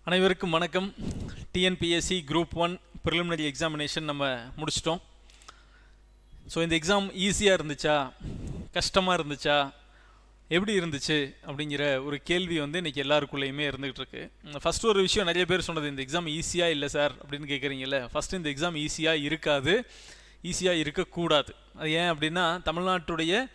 அனைவருக்கும் வணக்கம். TNPSC group 1 preliminary examination நம்ம முடிச்சிட்டோம். ஸோ இந்த எக்ஸாம் ஈஸியாக இருந்துச்சா, கஷ்டமாக இருந்துச்சா, எப்படி இருந்துச்சு அப்படிங்கிற ஒரு கேள்வி இன்றைக்கி எல்லாருக்குள்ளேயுமே இருந்துகிட்டு இருக்கு. ஃபஸ்ட்டு ஒரு விஷயம் நிறைய பேர் சொன்னது, இந்த எக்ஸாம் ஈஸியாக இல்லை சார் அப்படின்னு கேட்குறீங்கல்ல. ஃபஸ்ட்டு இந்த எக்ஸாம் ஈஸியாக இருக்காது, ஈஸியாக இருக்கக்கூடாது. அது ஏன் அப்படின்னா, தமிழ்நாட்டுடைய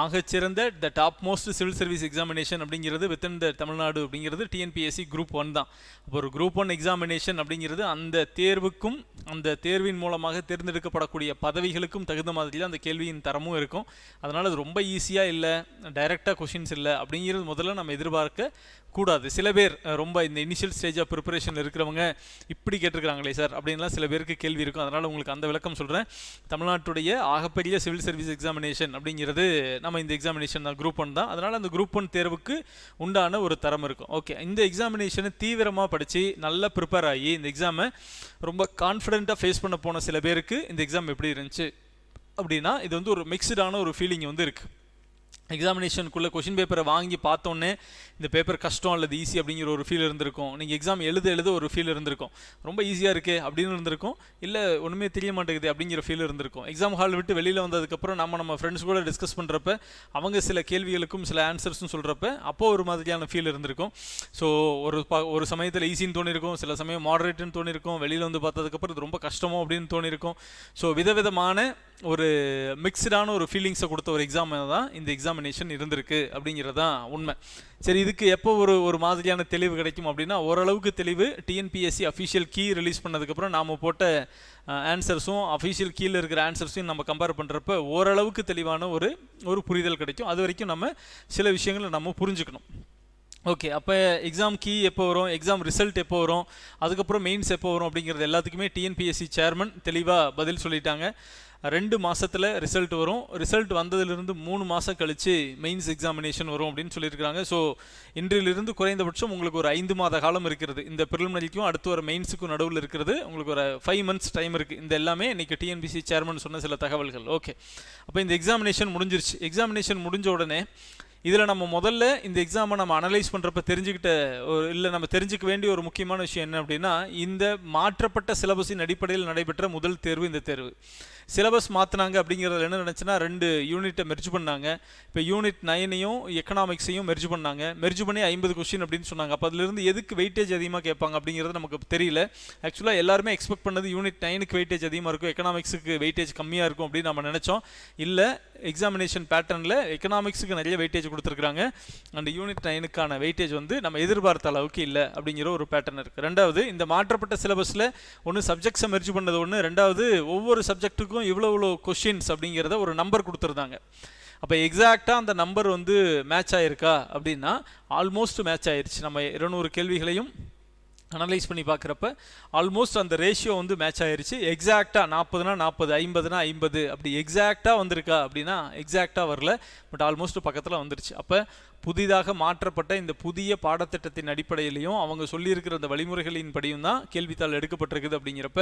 ஆகச்சிறந்த the top most civil service examination அப்படிங்கிறது வித்தின் த தமிழ்நாடு அப்படிங்கிறது டிஎன்பிஎஸ்சி குரூப் 1 தான். அப்போ ஒரு குரூப் 1 எக்ஸாமினேஷன் அப்படிங்கிறது அந்த தேர்வுக்கும் அந்த தேர்வின் மூலமாக தேர்ந்தெடுக்கப்படக்கூடிய பதவிகளுக்கும் தகுந்த மாதிரி தான் அந்த கேள்வியின் தரமும் இருக்கும். அதனால் அது ரொம்ப ஈஸியாக இல்லை, டைரெக்டாக கொஷின்ஸ் இல்லை அப்படிங்கிறது முதல்ல நம்ம எதிர்பார்க்க கூடாது. சில பேர் ரொம்ப இந்த இனிஷியல் ஸ்டேஜ் ஆஃப் ப்ரிப்பரேஷனில் இருக்கிறவங்க இப்படி கேட்டிருக்கிறாங்களே சார் அப்படின்லாம் சில பேருக்கு கேள்வி இருக்கும். அதனால் உங்களுக்கு அந்த விளக்கம் சொல்கிறேன். தமிழ்நாட்டுடைய ஆகப்பெரிய சிவில் சர்வீஸ் எக்ஸாமினேஷன் அப்படிங்கிறது நம்ம இந்த எக்ஸாமினேஷன் தான், குரூப் 1 தான். அதனால் அந்த குரூப் 1 தேர்வுக்கு உண்டான ஒரு தரம் இருக்கும். ஓகே, இந்த எக்ஸாமினேஷனை தீவிரமாக படித்து நல்லா ப்ரிப்பேர் ஆகி இந்த எக்ஸாமை ரொம்ப கான்ஃபிடென்ட்டாக ஃபேஸ் பண்ண போன சில பேருக்கு இந்த எக்ஸாம் எப்படி இருந்துச்சு அப்படின்னா, இது ஒரு மிக்சடான ஒரு ஃபீலிங் இருக்குது. எக்ஸாமினேஷனுக்குள்ளே கொஷின் பேப்பரை வாங்கி பார்த்தோன்னே இந்த பேப்பர் கஷ்டம் அல்லது ஈஸி அப்படிங்கிற ஒரு ஃபீல் இருந்திருக்கும். நீங்கள் எக்ஸாம் எழுத ஒரு ஃபீல் இருந்திருக்கும், ரொம்ப ஈஸியாக இருக்கே அப்படின்னு இருந்திருக்கும், இல்லை ஒன்றுமே தெரிய மாட்டேங்குது அப்படிங்கிற ஃபீல் இருந்திருக்கும். எக்ஸாம் ஹால் விட்டு வெளியில் வந்ததுக்கப்புறம் நம்ம ஃப்ரெண்ட்ஸ் கூட டிஸ்கஸ் பண்ணுறப்ப அவங்க சில கேள்விகளுக்கும் சில ஆன்சர்ஸும் சொல்கிறப்ப அப்போது ஒரு மாதிரியான ஃபீல் இருந்திருக்கும். ஸோ ஒரு சமயத்தில் ஈஸின்னு தோணியிருக்கும், சில சமயம் மாடரேட்டுன்னு தோணியிருக்கும், வெளியில் வந்து பார்த்ததுக்கப்புறம் இது ரொம்ப கஷ்டமோ அப்படின்னு தோணியிருக்கும். ஸோ விதவிதமான ஒரு மிக்சடான ஒரு ஃபீலிங்ஸை கொடுத்த ஒரு எக்ஸாம் தான் இந்த எக்ஸாமினேஷன் இருந்திருக்கு அப்படிங்கிறது தான் உண்மை. சரி, இதுக்கு எப்போ ஒரு மாதிரியான தெளிவு கிடைக்கும் அப்படின்னா, ஓரளவுக்கு தெளிவு டிஎன்பிஎஸ்சி அஃபிஷியல் கீ ரிலீஸ் பண்ணதுக்கப்புறம் நாம் போட்ட ஆன்சர்ஸும் அஃபிஷியல் கீழே இருக்கிற ஆன்சர்ஸையும் நம்ம கம்பேர் பண்ணுறப்ப ஓரளவுக்கு தெளிவான ஒரு புரிதல் கிடைக்கும். அது வரைக்கும் நம்ம சில விஷயங்களை நம்ம புரிஞ்சுக்கணும். ஓகே, அப்போ எக்ஸாம் கீ எப்போ வரும், எக்ஸாம் ரிசல்ட் எப்போ வரும், அதுக்கப்புறம் மெயின்ஸ் எப்போ வரும் அப்படிங்கிறது எல்லாத்துக்குமே டிஎன்பிஎஸ்சி சேர்மன் தெளிவாக பதில் சொல்லிட்டாங்க. 2 மாதத்தில் ரிசல்ட் வரும். ரிசல்ட் வந்ததிலிருந்து 3 மாதம் கழித்து மெயின்ஸ் எக்ஸாமினேஷன் வரும் அப்படின்னு சொல்லியிருக்கிறாங்க. ஸோ இன்றிலிருந்து குறைந்தபட்சம் உங்களுக்கு ஒரு 5 மாத காலம் இருக்கிறது. இந்த ப்ரிலிமினரிக்கும் அடுத்து வர மெயின்ஸுக்கும் நடுவில் இருக்கிறது உங்களுக்கு ஒரு 5 மந்த்ஸ் டைம் இருக்குது. இந்த எல்லாமே இன்றைக்கி டிஎன்பிஎஸ்சி சேர்மன் சொன்ன சில தகவல்கள். ஓகே, அப்போ இந்த எக்ஸாமினேஷன் முடிஞ்சிருச்சு. எக்ஸாமினேஷன் முடிஞ்ச உடனே இதில் நம்ம முதல்ல இந்த எக்ஸாமை நம்ம அனலைஸ் பண்ணுறப்ப நம்ம தெரிஞ்சுக்க வேண்டிய ஒரு முக்கியமான விஷயம் என்ன அப்படின்னா, இந்த மாற்றப்பட்ட சிலபஸின் அடிப்படையில் நடைபெற்ற முதல் தேர்வு இந்த தேர்வு. சிலபஸ் மாற்றினாங்க அப்படிங்கிறதுல என்ன நினச்சுன்னா, 2 யூனிட்டை மெர்ஜ் பண்ணாங்க. இப்போ யூனிட் 9ஐயும் எக்கனாமிக்ஸையும் மெர்ஜ் பண்ணாங்க. மெர்ஜ் பண்ணி 50 கொஸ்டின் அப்படின்னு சொன்னாங்க. அப்போ அதிலிருந்து எதுக்கு வெயிட்டேஜ் அதிகமாக கேட்பாங்க அப்படிங்கிறது நமக்கு தெரியல. ஆக்சுவலாக எல்லாருமே எக்ஸ்பெக்ட் பண்ணது யூனிட் 9க்கு வெயிட்டேஜ் அதிகமாக இருக்கும், எக்கனாமிக்ஸுக்கு வெயிட்டேஜ் கம்மியாக இருக்கும் அப்படின்னு நம்ம நினச்சோம். இல்லை, எக்ஸாமினேஷன் பேட்டர்னில் எக்கனாமிக்ஸுக்கு நிறைய வெயிட்டேஜ் கொடுத்துருக்குறாங்க. அந்த யூனிட் 9க்கான வெயிட்டேஜ் நம்ம எதிர்பார்த்த அளவுக்கு இல்லை அப்படிங்கிற ஒரு பேட்டர்ன் இருக்குது. ரெண்டாவது, இந்த மாற்றப்பட்ட சிலபஸில் ஒன்று சப்ஜெக்ட்ஸை மெர்ஜ் பண்ணது ஒன்று, ரெண்டாவது ஒவ்வொரு சப்ஜெக்ட்டுக்கும் இவ்வளோ கொஷின்ஸ் அப்படிங்கிறத ஒரு நம்பர் கொடுத்துருந்தாங்க. அப்போ எக்ஸாக்டாக அந்த நம்பர் மேட்ச் ஆகிருக்கா அப்படின்னா ஆல்மோஸ்ட் மேட்ச் ஆயிடுச்சு. நம்ம 200 கேள்விகளையும் அனலைஸ் பண்ணி பார்க்குறப்ப ஆல்மோஸ்ட் அந்த ரேஷியோ மேட்ச் ஆயிடுச்சு. எக்ஸாக்டாக 40னா 40, 50னா 50 அப்படி எக்ஸாக்டாக வந்திருக்கா அப்படின்னா எக்ஸாக்டாக வரல, பட் ஆல்மோஸ்ட் பக்கத்தில் வந்துருச்சு. அப்போ புதிதாக மாற்றப்பட்ட இந்த புதிய பாடத்திட்டத்தின் அடிப்படையிலையும் அவங்க சொல்லியிருக்கிற அந்த வழிமுறைகளின் படியும் தான் கேள்வித்தாள் எடுக்கப்பட்டிருக்குது. அப்படிங்கிறப்ப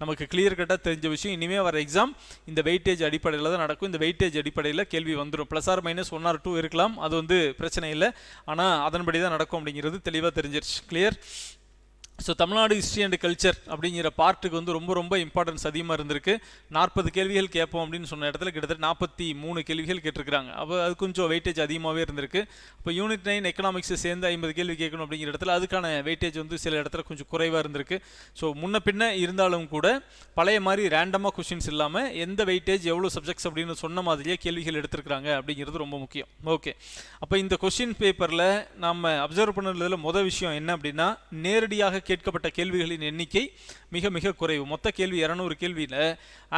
நமக்கு கிளியர் கட்டாக தெரிஞ்ச விஷயம், இனிமேல் வர எக்ஸாம் இந்த வெயிட்டேஜ் அடிப்படையில் தான் நடக்கும். இந்த வெயிட்டேஜ் அடிப்படையில் கேள்வி வந்துடும். ப்ளஸ் ஆர் மைனஸ் 1 or 2 இருக்கலாம், அது பிரச்சனை இல்லை, ஆனால் அதன்படி தான் நடக்கும் அப்படிங்கிறது தெளிவாக தெரிஞ்சிருச்சு. Clear. So Tamil Nadu history and culture அப்படிங்கிற பார்ட்டுக்கு ரொம்ப ரொம்ப இம்பார்ட்டன்ஸ் அதிகமாக இருந்திருக்கு. 40 கேள்விகள் கேட்போம் அப்படின்னு சொன்ன இடத்துல கிட்டத்தட்ட 43 கேள்விகள் கேட்டிருக்கிறாங்க. அப்போ அது கொஞ்சம் வெயிட்டேஜ் அதிகமாகவே இருந்திருக்கு. இப்போ யூனிட் 9 எக்கனாமிக்ஸை சேர்ந்து 50 கேள்வி கேட்கணும் அப்படிங்கிற இடத்துல அதுக்கான வெயிட்டேஜ் சில இடத்துல கொஞ்சம் குறைவாக இருந்திருக்கு. ஸோ முன்ன பின்ன இருந்தாலும் கூட பழைய மாதிரி ரேண்டமாக கொஷின்ஸ் இல்லாமல் எந்த வெயிட்டேஜ் எவ்வளோ சப்ஜெக்ட்ஸ் அப்படின்னு சொன்ன மாதிரியே கேள்விகள் எடுத்திருக்கிறாங்க அப்படிங்கிறது ரொம்ப முக்கியம். ஓகே, அப்போ இந்த கொஷின் பேப்பரில் நம்ம அப்சர்வ் பண்ணுறதுல முதல் விஷயம் என்ன அப்படின்னா, நேரடியாக கேட்கப்பட்ட கேள்விகளின் எண்ணிக்கை மிக மிக குறைவு. மொத்த கேள்வி 200 கேள்வியில்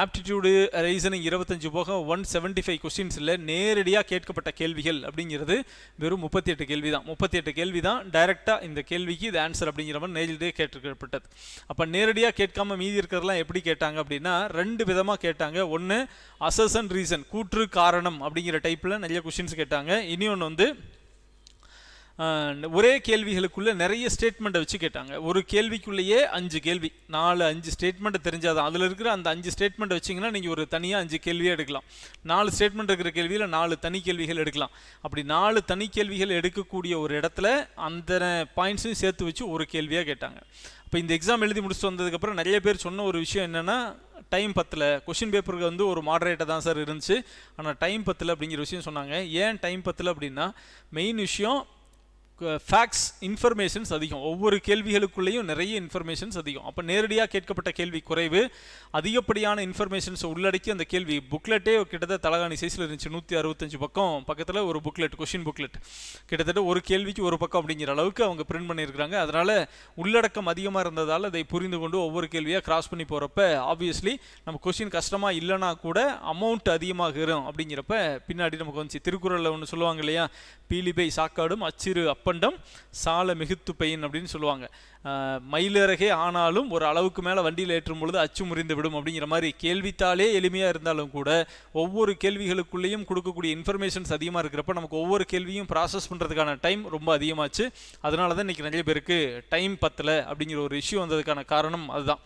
ஆப்டிடியூடு ரீசனிங் 25 போக 175 கொஸ்டின்ஸில் நேரடியாக கேட்கப்பட்ட கேள்விகள் அப்படிங்கிறது வெறும் 38 கேள்வி தான். 38 கேள்வி தான் டைரெக்டாக இந்த கேள்விக்கு இது ஆன்சர் அப்படிங்கிற மாதிரி நேரடியாக கேட்கப்பட்டது. அப்போ நேரடியாக கேட்காம மீதி இருக்கிறதெல்லாம் எப்படி கேட்டாங்க அப்படின்னா 2 விதமாக கேட்டாங்க. ஒன்று அசர்ஷன் ரீசன், கூற்று காரணம் அப்படிங்கிற டைப்பில் நிறைய கொஸ்டின்ஸ் கேட்டாங்க. இனி ஒன்று ஒரே கேள்விகளுக்குள்ளே நிறைய ஸ்டேட்மெண்ட்டை வச்சு கேட்டாங்க. ஒரு கேள்விக்குள்ளேயே 5 கேள்வி, 4-5 ஸ்டேட்மெண்ட்டை தெரிஞ்சாதான். அதில் இருக்கிற அந்த 5 ஸ்டேட்மெண்ட்டை வச்சிங்கன்னா நீங்கள் ஒரு தனியாக 5 கேள்வியாக எடுக்கலாம். 4 ஸ்டேட்மெண்ட் இருக்கிற கேள்வியில் 4 தனி கேள்விகள் எடுக்கலாம். அப்படி 4 தனி கேள்விகள் எடுக்கக்கூடிய ஒரு இடத்துல அந்த பாயிண்ட்ஸையும் சேர்த்து வச்சு ஒரு கேள்வியாக கேட்டாங்க. இப்போ இந்த எக்ஸாம் எழுதி முடிச்சுட்டு வந்ததுக்கப்புறம் நிறைய பேர் சொன்ன ஒரு விஷயம் என்னென்னா, டைம் பத்தல, கொஷின் பேப்பருக்கு வந்து ஒரு மாடரேட்டாக தான் சார் இருந்துச்சு, ஆனால் டைம் பத்தல அப்படிங்கிற விஷயம் சொன்னாங்க. ஏன் டைம் பத்தல அப்படின்னா, மெயின் விஷயம் ஃபேக்ட்ஸ், இன்ஃபர்மேஷன்ஸ் அதிகம். ஒவ்வொரு கேள்விகளுக்குள்ளேயும் நிறைய இன்ஃபர்மேஷன்ஸ் அதிகம். அப்போ நேரடியாக கேட்கப்பட்ட கேள்வி குறைவு, அதிகப்படியான இன்ஃபர்மேஷன்ஸை உள்ளடக்கி அந்த கேள்வி புக்லெட்டே கிட்டத்தட்ட தலகாணி சைஸில் இருந்துச்சு. 165 பக்கம் பக்கத்தில் ஒரு புக்லெட், கொஷின் புக்லெட், கிட்டத்தட்ட ஒரு கேள்விக்கு ஒரு பக்கம் அப்படிங்கிற அளவுக்கு அவங்க பிரிண்ட் பண்ணியிருக்கிறாங்க. அதனால் உள்ளடக்கம் அதிகமாக இருந்ததால் அதை புரிந்து கொண்டு ஒவ்வொரு கேள்வியாக கிராஸ் பண்ணி போகிறப்ப ஆப்வியஸ்லி நம்ம கொஷின் கஷ்டமாக இல்லைனா கூட அமௌண்ட் அதிகமாகிறோம் அப்படிங்கிறப்ப பின்னாடி நமக்கு வந்துச்சு. திருக்குறளில் ஒன்று சொல்லுவாங்க இல்லையா, பீலிபை சாக்காடும் அச்சிறு அப்பண்டம் சால மிகுத்து பெயின் அப்படின்னு சொல்லுவாங்க. மயிலிறகே ஆனாலும் ஒரு அளவுக்கு மேலே வண்டியில் ஏற்றும் பொழுது அச்சு முறிந்து விடும் அப்படிங்கிற மாதிரி கேள்வித்தாலே எளிமையாக இருந்தாலும் கூட ஒவ்வொரு கேள்விகளுக்குள்ளேயும் கொடுக்கக்கூடிய இன்ஃபர்மேஷன்ஸ் அதிகமாக இருக்கிறப்ப நமக்கு ஒவ்வொரு கேள்வியும் ப்ராசஸ் பண்ணுறதுக்கான டைம் ரொம்ப அதிகமாச்சு. அதனால தான் இன்றைக்கி நிறைய பேருக்கு டைம் பத்தலை அப்படிங்கிற ஒரு இஷ்யூ வந்ததுக்கான காரணம் அதுதான்.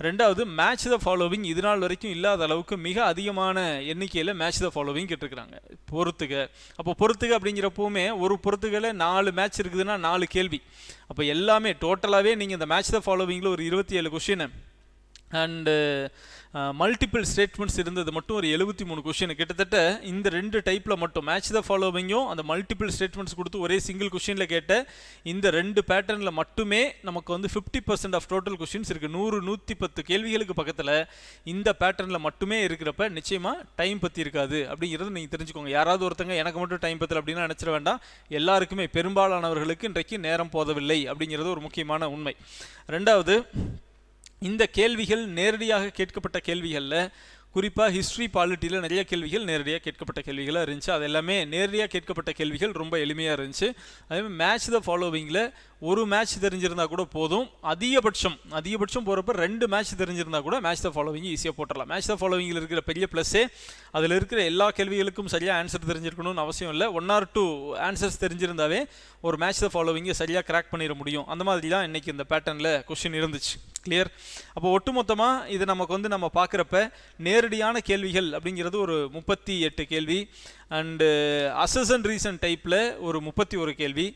ரெண்டாவது, மேட்ச் த ஃபாலோவிங் இது நாள் வரைக்கும் இல்லாத அளவுக்கு மிக அதிகமான எண்ணிக்கையில் மேட்ச் த ஃபாலோவிங் கேட்டிருக்கிறாங்க. பொறுத்துக, அப்போ பொறுத்துக அப்படிங்கிறப்போவுமே ஒரு பொறுத்துகளை 4 மேட்ச் இருக்குதுன்னா 4 கேள்வி. அப்போ எல்லாமே டோட்டலாகவே நீங்கள் இந்த மேட்ச் த ஃபாலோவிங்கில் ஒரு 27 கொஷின் அண்டு மல்டிபிள் ஸ்டேட்மெண்ட்ஸ் இருந்தது மட்டும் ஒரு 73 கொஷின். கிட்டத்தட்ட இந்த 2 டைப்பில் மட்டும் மேட்ச் த ஃபாலோவிங்கும் அந்த மல்டிபிள் ஸ்டேட்மெண்ட்ஸ் கொடுத்து ஒரே சிங்கிள் கொஷினில் கேட்ட இந்த 2 பேட்டர்னில் மட்டுமே நமக்கு வந்து 50% ஆஃப் டோட்டல் கொஷின்ஸ் இருக்குது. 100-110 கேள்விகளுக்கு பக்கத்தில் இந்த பேட்டர்னில் மட்டுமே இருக்கிறப்ப நிச்சயமாக டைம் பற்றி இருக்காது அப்படிங்கிறது நீங்கள் தெரிஞ்சுக்கோங்க. யாராவது ஒருத்தங்க எனக்கு மட்டும் டைம் பத்தல அப்படின்னு நினச்சிட வேண்டாம். எல்லாருக்குமே, பெரும்பாலானவர்களுக்கு இன்றைக்கு நேரம் போதவில்லை அப்படிங்கிறது ஒரு முக்கியமான உண்மை. ரெண்டாவது, இந்த கேள்விகள் நேரடியாக கேட்கப்பட்ட கேள்விகளில் குறிப்பாக ஹிஸ்ட்ரி, பாலிட்டியில் நிறைய கேள்விகள் நேரடியாக கேட்கப்பட்ட கேள்விகளாக இருந்துச்சு. அது எல்லாமே நேரடியாக கேட்கப்பட்ட கேள்விகள் ரொம்ப எளிமையாக இருந்துச்சு. அதேமாதிரி மேட்ச் த ஃபாலோவிங்கில் ஒரு மேட்ச் தெரிஞ்சிருந்தால் கூட போதும். அதிகபட்சம் போகிறப்ப 2 மேட்ச் தெரிஞ்சிருந்தால் கூட மேட்ச் த ஃபாலோவிங் ஈஸியாக போட்டுடலாம். மேட்ச் த ஃபாலோவிங்கில் இருக்கிற பெரிய ப்ளஸ்ஸே அதில் இருக்கிற எல்லா கேள்விகளுக்கும் சரியாக ஆன்சர் தெரிஞ்சிருக்கணும்னு அவசியம் இல்லை. 1 or 2 ஆன்சர்ஸ் தெரிஞ்சிருந்தாவே ஒரு மேட்ச் த ஃபாலோவிங்கை சரியாக கிராக் பண்ணிட முடியும். அந்த மாதிரி தான் இன்றைக்கி இந்த பேட்டர்னில் கொஷின் இருந்துச்சு. கிளியர்? அப்போ ஒட்டுமொத்தமாக இது நமக்கு வந்து நம்ம பார்க்குறப்ப நேரடியான கேள்விகள் அப்படிங்கிறது ஒரு 38 கேள்வி, அண்டு அசஸ் அண்ட் ரீசன் டைப்பில் ஒரு 31 கேள்வி,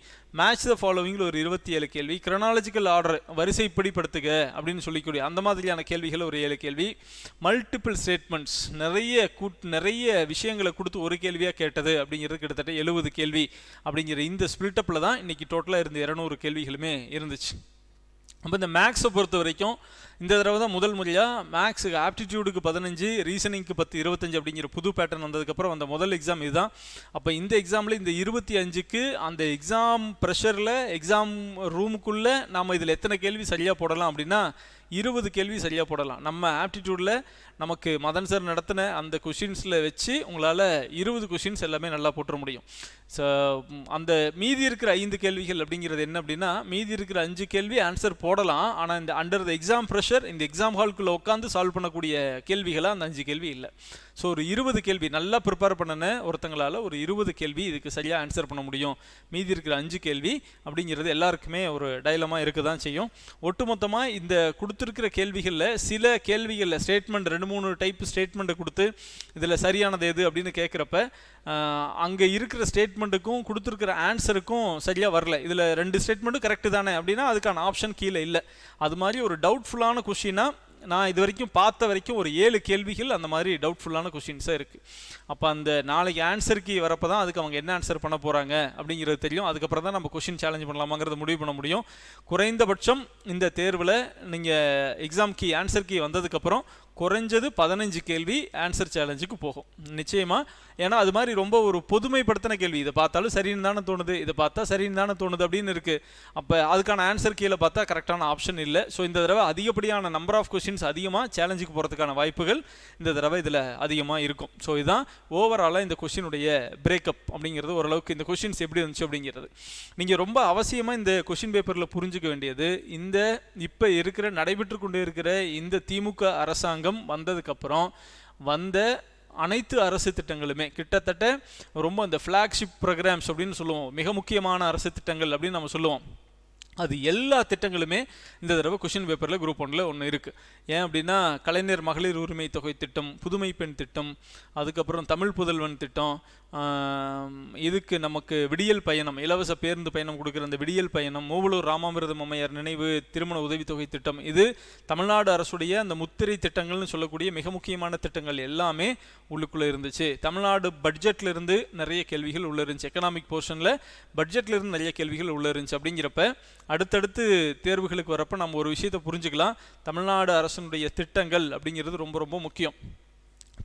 மேட்ச் த ஃபாலோவிங்கில் ஒரு 27 கேள்வி, கிரோனாலஜிக்கல் ஆர்டர் வரிசைப்படிப்படுத்துக அப்படின்னு சொல்லிக்கூடிய அந்த மாதிரியான கேள்விகள் ஒரு 7 கேள்வி, மல்டிபிள் ஸ்டேட்மெண்ட்ஸ் நிறைய விஷயங்களை கொடுத்து ஒரு கேள்வியாக கேட்டது அப்படிங்கிறது கிட்டத்தட்ட 70 கேள்வி அப்படிங்கிற இந்த ஸ்பிளிட்டப்பில் தான் இன்றைக்கி டோட்டலாக இருந்த 200 கேள்விகளுமே இருந்துச்சு. அப்போ இந்த மேக்ஸை பொறுத்த வரைக்கும் இந்த தடவை தான் முதல் முறையாக மேக்ஸுக்கு ஆப்டிடியூடுக்கு 15, ரீசனிங்க்கு 10, 25 அப்படிங்கிற புது பேட்டர்ன் வந்ததுக்கப்புறம் அந்த முதல் எக்ஸாம் இதுதான். அப்போ இந்த எக்ஸாமில் இந்த 25க்கு அந்த எக்ஸாம் ப்ரெஷரில் எக்ஸாம் ரூமுக்குள்ளே நாம் இதில் எத்தனை கேள்வி சரியாக போடலாம் அப்படின்னா 20 கேள்வி சரியாக போடலாம். நம்ம ஆப்டிடியூடில் நமக்கு மதன் சார் நடத்தின அந்த கொஷின்ஸில் வச்சு உங்களால் 20 கொஷின்ஸ் எல்லாமே நல்லா போட்டுற முடியும். ஸோ அந்த மீதி இருக்கிற 5 கேள்விகள் அப்படிங்கிறது என்ன அப்படின்னா, மீதி இருக்கிற 5 கேள்வி ஆன்சர் போடலாம். ஆனால் இந்த அண்டர் த எக்ஸாம் ப்ரெஷர் இந்த எக்ஸாம் ஹால்குள்ளே உட்காந்து சால்வ் பண்ணக்கூடிய கேள்விகளாக அந்த 5 கேள்வி இல்லை. ஸோ ஒரு 20 கேள்வி நல்லா ப்ரிப்பேர் பண்ணின ஒருத்தங்களால் ஒரு 20 கேள்வி இதுக்கு சரியாக ஆன்சர் பண்ண முடியும். மீதி இருக்கிற 5 கேள்வி அப்படிங்கிறது எல்லாருக்குமே ஒரு டைலமாக இருக்க தான் செய்யும். ஒட்டுமொத்தமாக இந்த கொடுத்துருக்கிற கேள்விகளில் சில கேள்விகளில் ஸ்டேட்மெண்ட் 2-3 டைப் ஸ்டேட்மெண்ட்டை கொடுத்து இதில் சரியானது எது அப்படின்னு கேட்குறப்ப அங்கே இருக்கிற ஸ்டேட்மெண்ட்டுக்கும் கொடுத்துருக்கிற ஆன்சருக்கும் சரியாக வரல. இதில் 2 ஸ்டேட்மெண்ட்டும் கரெக்டு தானே அப்படின்னா அதுக்கான ஆப்ஷன் கீழே இல்லை. அது மாதிரி ஒரு டவுட்ஃபுல்லான கொஷினாக நான் இது வரைக்கும் பார்த்த வரைக்கும் ஒரு 7 கேள்விகள் அந்த மாதிரி டவுட்ஃபுல்லான கொஷின்ஸாக இருக்குது. அப்போ அந்த நாளைக்கு ஆன்சருக்கு வரப்போ தான் அதுக்கு அவங்க என்ன ஆன்சர் பண்ண போகிறாங்க அப்படிங்கிறது தெரியும். அதுக்கப்புறம் தான் நம்ம கொஷின் சேலஞ்ச் பண்ணலாமாங்கிறத முடிவு பண்ண முடியும். குறைந்தபட்சம் இந்த தேர்வில் நீங்கள் எக்ஸாம் கீ ஆன்சர் கீ வந்ததுக்கப்புறம் குறைஞ்சது 15 கேள்வி ஆன்சர் சேலஞ்சுக்கு போகும் நிச்சயமாக. ஏன்னா அது மாதிரி ரொம்ப ஒரு பொதுமைப்படுத்தின கேள்வி, இதை பார்த்தாலும் சரின்னு தானே தோணுது, இதை பார்த்தா சரின்னு தானே தோணுது அப்படின்னு இருக்குது. அப்போ அதுக்கான ஆன்சர் கீழே பார்த்தா கரெக்டான ஆப்ஷன் இல்லை. ஸோ இந்த தடவை அதிகப்படியான நம்பர் ஆஃப் கொஷின்ஸ் அதிகமாக சேலஞ்சுக்கு போகிறதுக்கான வாய்ப்புகள் இந்த தடவை இதில் அதிகமாக இருக்கும். ஸோ இதுதான் ஓவராலாக இந்த கொஷினுடைய பிரேக்கப் அப்படிங்கிறது. ஓரளவுக்கு இந்த கொஷின்ஸ் எப்படி இருந்துச்சு அப்படிங்கிறது நீங்கள் ரொம்ப அவசியமாக இந்த கொஷின் பேப்பரில் புரிஞ்சுக்க வேண்டியது, இந்த இப்போ நடைபெற்று கொண்டு இருக்கிற இந்த திமுக அரசாங்கம் வந்ததுக்கப்புறம் வந்த அனைத்து அரசு திட்டங்களுமே கிட்டத்தட்ட ரொம்ப அந்த ஃப்ளாக்ஷிப் ப்ரோக்ராம்ஸ் அப்படின்னு சொல்லுவோம், மிக முக்கியமான அரசு திட்டங்கள் அப்படின்னு நம்ம சொல்லுவோம். அது எல்லா திட்டங்களுமே இந்த தடவை கொஷின் பேப்பரில் குரூப் 1ல் ஒன்று இருக்குது. ஏன் அப்படின்னா கலைஞர் மகளிர் உரிமை தொகை திட்டம், புதுமை பெண் திட்டம், அதுக்கப்புறம் தமிழ் புதல்வன் திட்டம், இதுக்கு நமக்கு விடியல் பயணம், இலவச பேருந்து பயணம் கொடுக்குற அந்த விடியல் பயணம், மூவலூர் ராமாமிர்தம் அம்மையார் நினைவு திருமண உதவித்தொகை திட்டம், இது தமிழ்நாடு அரசுடைய அந்த முத்திரை திட்டங்கள்னு சொல்லக்கூடிய மிக முக்கியமான திட்டங்கள் எல்லாமே உள்ளுக்குள்ளே இருந்துச்சு. தமிழ்நாடு பட்ஜெட்டில் இருந்து நிறைய கேள்விகள் உள்ளே இருந்துச்சு, எக்கனாமிக் போர்ஷனில் பட்ஜெட்டில் இருந்து நிறைய கேள்விகள் உள்ளே இருந்துச்சு. அப்படிங்கிறப்ப அடுத்தடுத்து தேர்வுகளுக்கு வரப்போ நம்ம ஒரு விஷயத்தை புரிஞ்சுக்கலாம், தமிழ்நாடு அரசனுடைய திட்டங்கள் அப்படிங்கிறது ரொம்ப ரொம்ப முக்கியம்.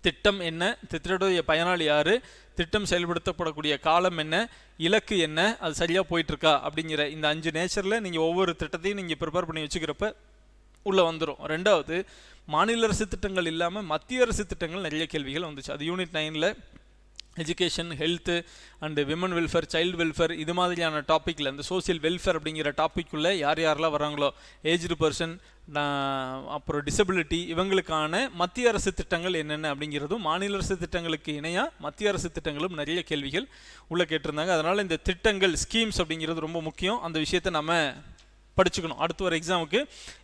திட்டம் என்ன, திட்டத்துடைய பயனாளி யார், திட்டம் செயல்படுத்தப்படக்கூடிய காலம் என்ன, இலக்கு என்ன, அது சரியாக போயிட்டுருக்கா அப்படிங்கிற இந்த 5 நேச்சரில் நீங்கள் ஒவ்வொரு திட்டத்தையும் நீங்கள் ப்ரிப்பேர் பண்ணி வச்சுக்கிறப்ப உள்ளே வந்துடும். ரெண்டாவது, மாநில அரசு திட்டங்கள் இல்லாமல் மத்திய அரசு திட்டங்கள் நிறைய கேள்விகள் வந்துச்சு. அது யூனிட் 9ல் education, health and women welfare, child welfare, இது மாதிரியான டாப்பிக்கில் இந்த சோசியல் வெல்ஃபேர் அப்படிங்கிற டாப்பிக்குள்ளே யார் யாரெல்லாம் வராங்களோ, ஏஜ்டு பர்சன், அப்புறம் டிசபிலிட்டி, இவங்களுக்கான மத்திய அரசு திட்டங்கள் என்னென்ன அப்படிங்கிறதும், மாநில அரசு திட்டங்களுக்கு இணையாக மத்திய அரசு திட்டங்களும் நிறைய கேள்விகள் உள்ளே கேட்டிருந்தாங்க. அதனால் இந்த திட்டங்கள், ஸ்கீம்ஸ் அப்படிங்கிறது ரொம்ப முக்கியம். அந்த விஷயத்தை நம்ம படிச்சுக்கணும். அடுத்த ஒரு எக்ஸாமுக்கு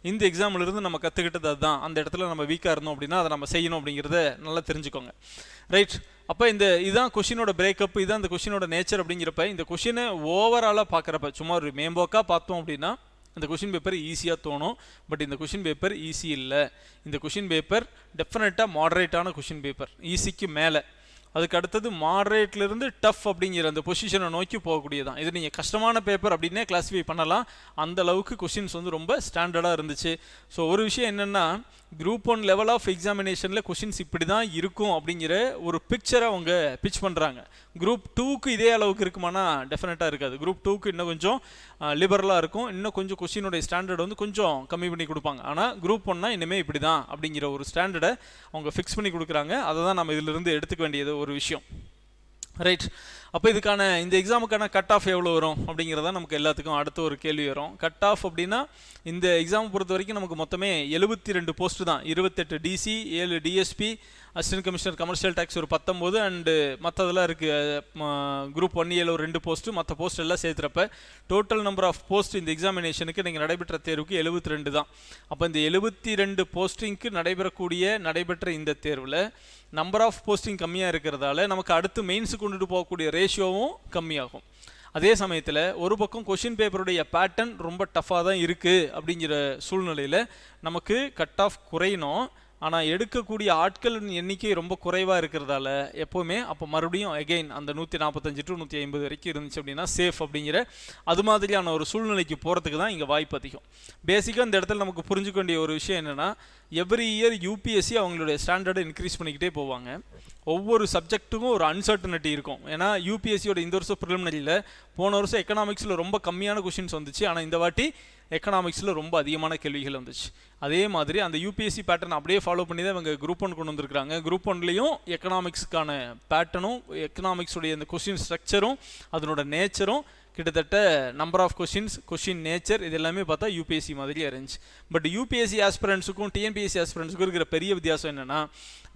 இந்த எக்ஸாம்லேருந்து நம்ம கற்றுக்கிட்டது அதுதான். அந்த இடத்துல நம்ம வீக்காக இருந்தோம் அப்படின்னா அதை நம்ம செய்யணும் அப்படிங்கிறத நல்லா தெரிஞ்சுக்கோங்க. ரைட். அப்போ இதுதான் கொஷினோட பிரேக்கப், இதுதான் இந்த கொஷினோட நேச்சர். அப்படிங்கிறப்ப இந்த கொஷினை ஓவராலாக பார்க்குறப்ப சும்மா ஒரு மேம்போக்காக பார்த்தோம் அப்படின்னா இந்த கொஷின் பேப்பர் ஈஸியாக தோணும். பட் இந்த கொஷின் பேப்பர் ஈஸி இல்லை. இந்த கொஷின் பேப்பர் டெஃபினட்டாக மாடரேட்டான கொஷின் பேப்பர், ஈஸிக்கு மேலே. அதுக்கு அடுத்தது மாடரேட்லேருந்து டஃப் அப்படிங்கிற அந்த பொசிஷனை நோக்கி போகக்கூடியதான். இது நீங்கள் கஷ்டமான பேப்பர் அப்படின்னே கிளாஸிஃபை பண்ணலாம். அந்த அளவுக்கு கொஷின்ஸ் ரொம்ப ஸ்டாண்டர்டாக இருந்துச்சு. ஸோ ஒரு விஷயம் என்னென்னா, குரூப் 1 லெவல் ஆஃப் எக்ஸாமினேஷனில் கொஷின்ஸ் இப்படி தான் இருக்கும் அப்படிங்கிற ஒரு பிக்சரை அவங்க பிச் பண்ணுறாங்க. குரூப் 2க்கு இதே அளவுக்கு இருக்குமானா டெஃபினட்டாக இருக்காது. குரூப் 2க்கு இன்னும் கொஞ்சம் லிபரலாக இருக்கும், இன்னும் கொஞ்சம் கொஷினுடைய ஸ்டாண்டர்ட் கொஞ்சம் கம்மி பண்ணி கொடுப்பாங்க. ஆனால் குரூப் 1னா இனிமேல் இப்படி தான் அப்படிங்கிற ஒரு ஸ்டாண்டர்டை அவங்க ஃபிக்ஸ் பண்ணி கொடுக்குறாங்க. அதை தான் நம்ம இதிலிருந்து எடுத்துக்க வேண்டியது ஒரு விஷயம். ரைட். அப்போ இதுக்கான இந்த எக்ஸாமுக்கான கட் ஆஃப் எவ்வளோ வரும் அப்படிங்கிறதா நமக்கு எல்லாத்துக்கும் அடுத்த ஒரு கேள்வி வரும். கட் ஆஃப் அப்படின்னா இந்த எக்ஸாம் பொறுத்த வரைக்கும் நமக்கு மொத்தமே 72 போஸ்ட்டு தான். 28 DC, 7 DSP, assistant commissioner commercial tax ஒரு 19 அண்டு மற்றதெல்லாம் இருக்குது. குரூப் 1ஏல ஒரு 2 போஸ்ட்டு, மற்ற போஸ்ட் எல்லாம் சேர்த்துறப்ப டோட்டல் நம்பர் ஆஃப் போஸ்ட் இந்த எக்ஸாமினேஷனுக்கு நீங்கள் நடைபெற்ற தேர்வுக்கு 72 தான். அப்போ இந்த 72 போஸ்டிங்க்கு நடைபெற்ற இந்த தேர்வில் நம்பர் ஆஃப் போஸ்டிங் கம்மியாக இருக்கிறதால நமக்கு அடுத்து மெயின்ஸுக்கு கொண்டுட்டு போகக்கூடிய ரேஷியோவும் கம்மியாகும். அதே சமயத்தில் ஒரு பக்கம் கொஷின் பேப்பருடைய பேட்டர்ன் ரொம்ப டஃப்பாக தான் இருக்குது. அப்படிங்கிற சூழ்நிலையில் நமக்கு கட் ஆஃப் குறையணும். ஆனால் எடுக்கக்கூடிய ஆட்களின் எண்ணிக்கை ரொம்ப குறைவாக இருக்கிறதால எப்போவுமே அப்போ மறுபடியும் அகெயின் அந்த 145 to 150 வரைக்கும் இருந்துச்சு அப்படின்னா சேஃப் அப்படிங்கிற அது மாதிரியான ஒரு சூழ்நிலைக்கு போகிறதுக்கு தான் இங்கே வாய்ப்பு அதிகம். பேசிக்காக இந்த இடத்துல நமக்கு புரிஞ்சுக்க வேண்டிய ஒரு விஷயம் என்னென்னா, எவ்ரி இயர் யூபிஎஸ்சி அவங்களுடைய ஸ்டாண்டர்டை இன்க்ரீஸ் பண்ணிக்கிட்டே போவாங்க. ஒவ்வொரு சப்ஜெக்ட்டுக்கும் ஒரு அன்சர்டனிட்டி இருக்கும். ஏன்னா யூபிஎஸ்சியோட இந்த வருஷம் ப்ரிலிமினரியில் போன வருஷம் எக்கனாமிக்ஸில் ரொம்ப கம்மியான கொஷின்ஸ் வந்துச்சு, ஆனால் இந்த வாட்டி எக்கனாமிக்ஸில் ரொம்ப அதிகமான கேள்விகள் வந்துச்சு. அதே மாதிரி அந்த யூபிஎஸ்சி பேட்டர்ன் அப்படியே ஃபாலோ பண்ணி தான் இவங்க குரூப் 1 கொண்டு வந்திருக்காங்க. குரூப் 1லேயும் எக்கனாமிக்ஸுக்கான பேட்டர்னும் எக்கனாமிக்ஸுடைய இந்த கொஷின் ஸ்ட்ரக்சரும் அதனோட நேச்சரும் கிட்டத்தட்ட நம்பர் ஆஃப் கொஷின் நேச்சர் இது எல்லாமே பார்த்தா யூபிஎஸ்சி மாதிரியே இருந்துச்சு. பட் யூபிஎஸ்சி ஆஸ்பிரண்ட்ஸுக்கும் டிஎன்பிஎஸ்சி ஆஸ்பிரண்ட்ஸுக்கும் இருக்கிற பெரிய வித்தியாசம் என்னென்னா,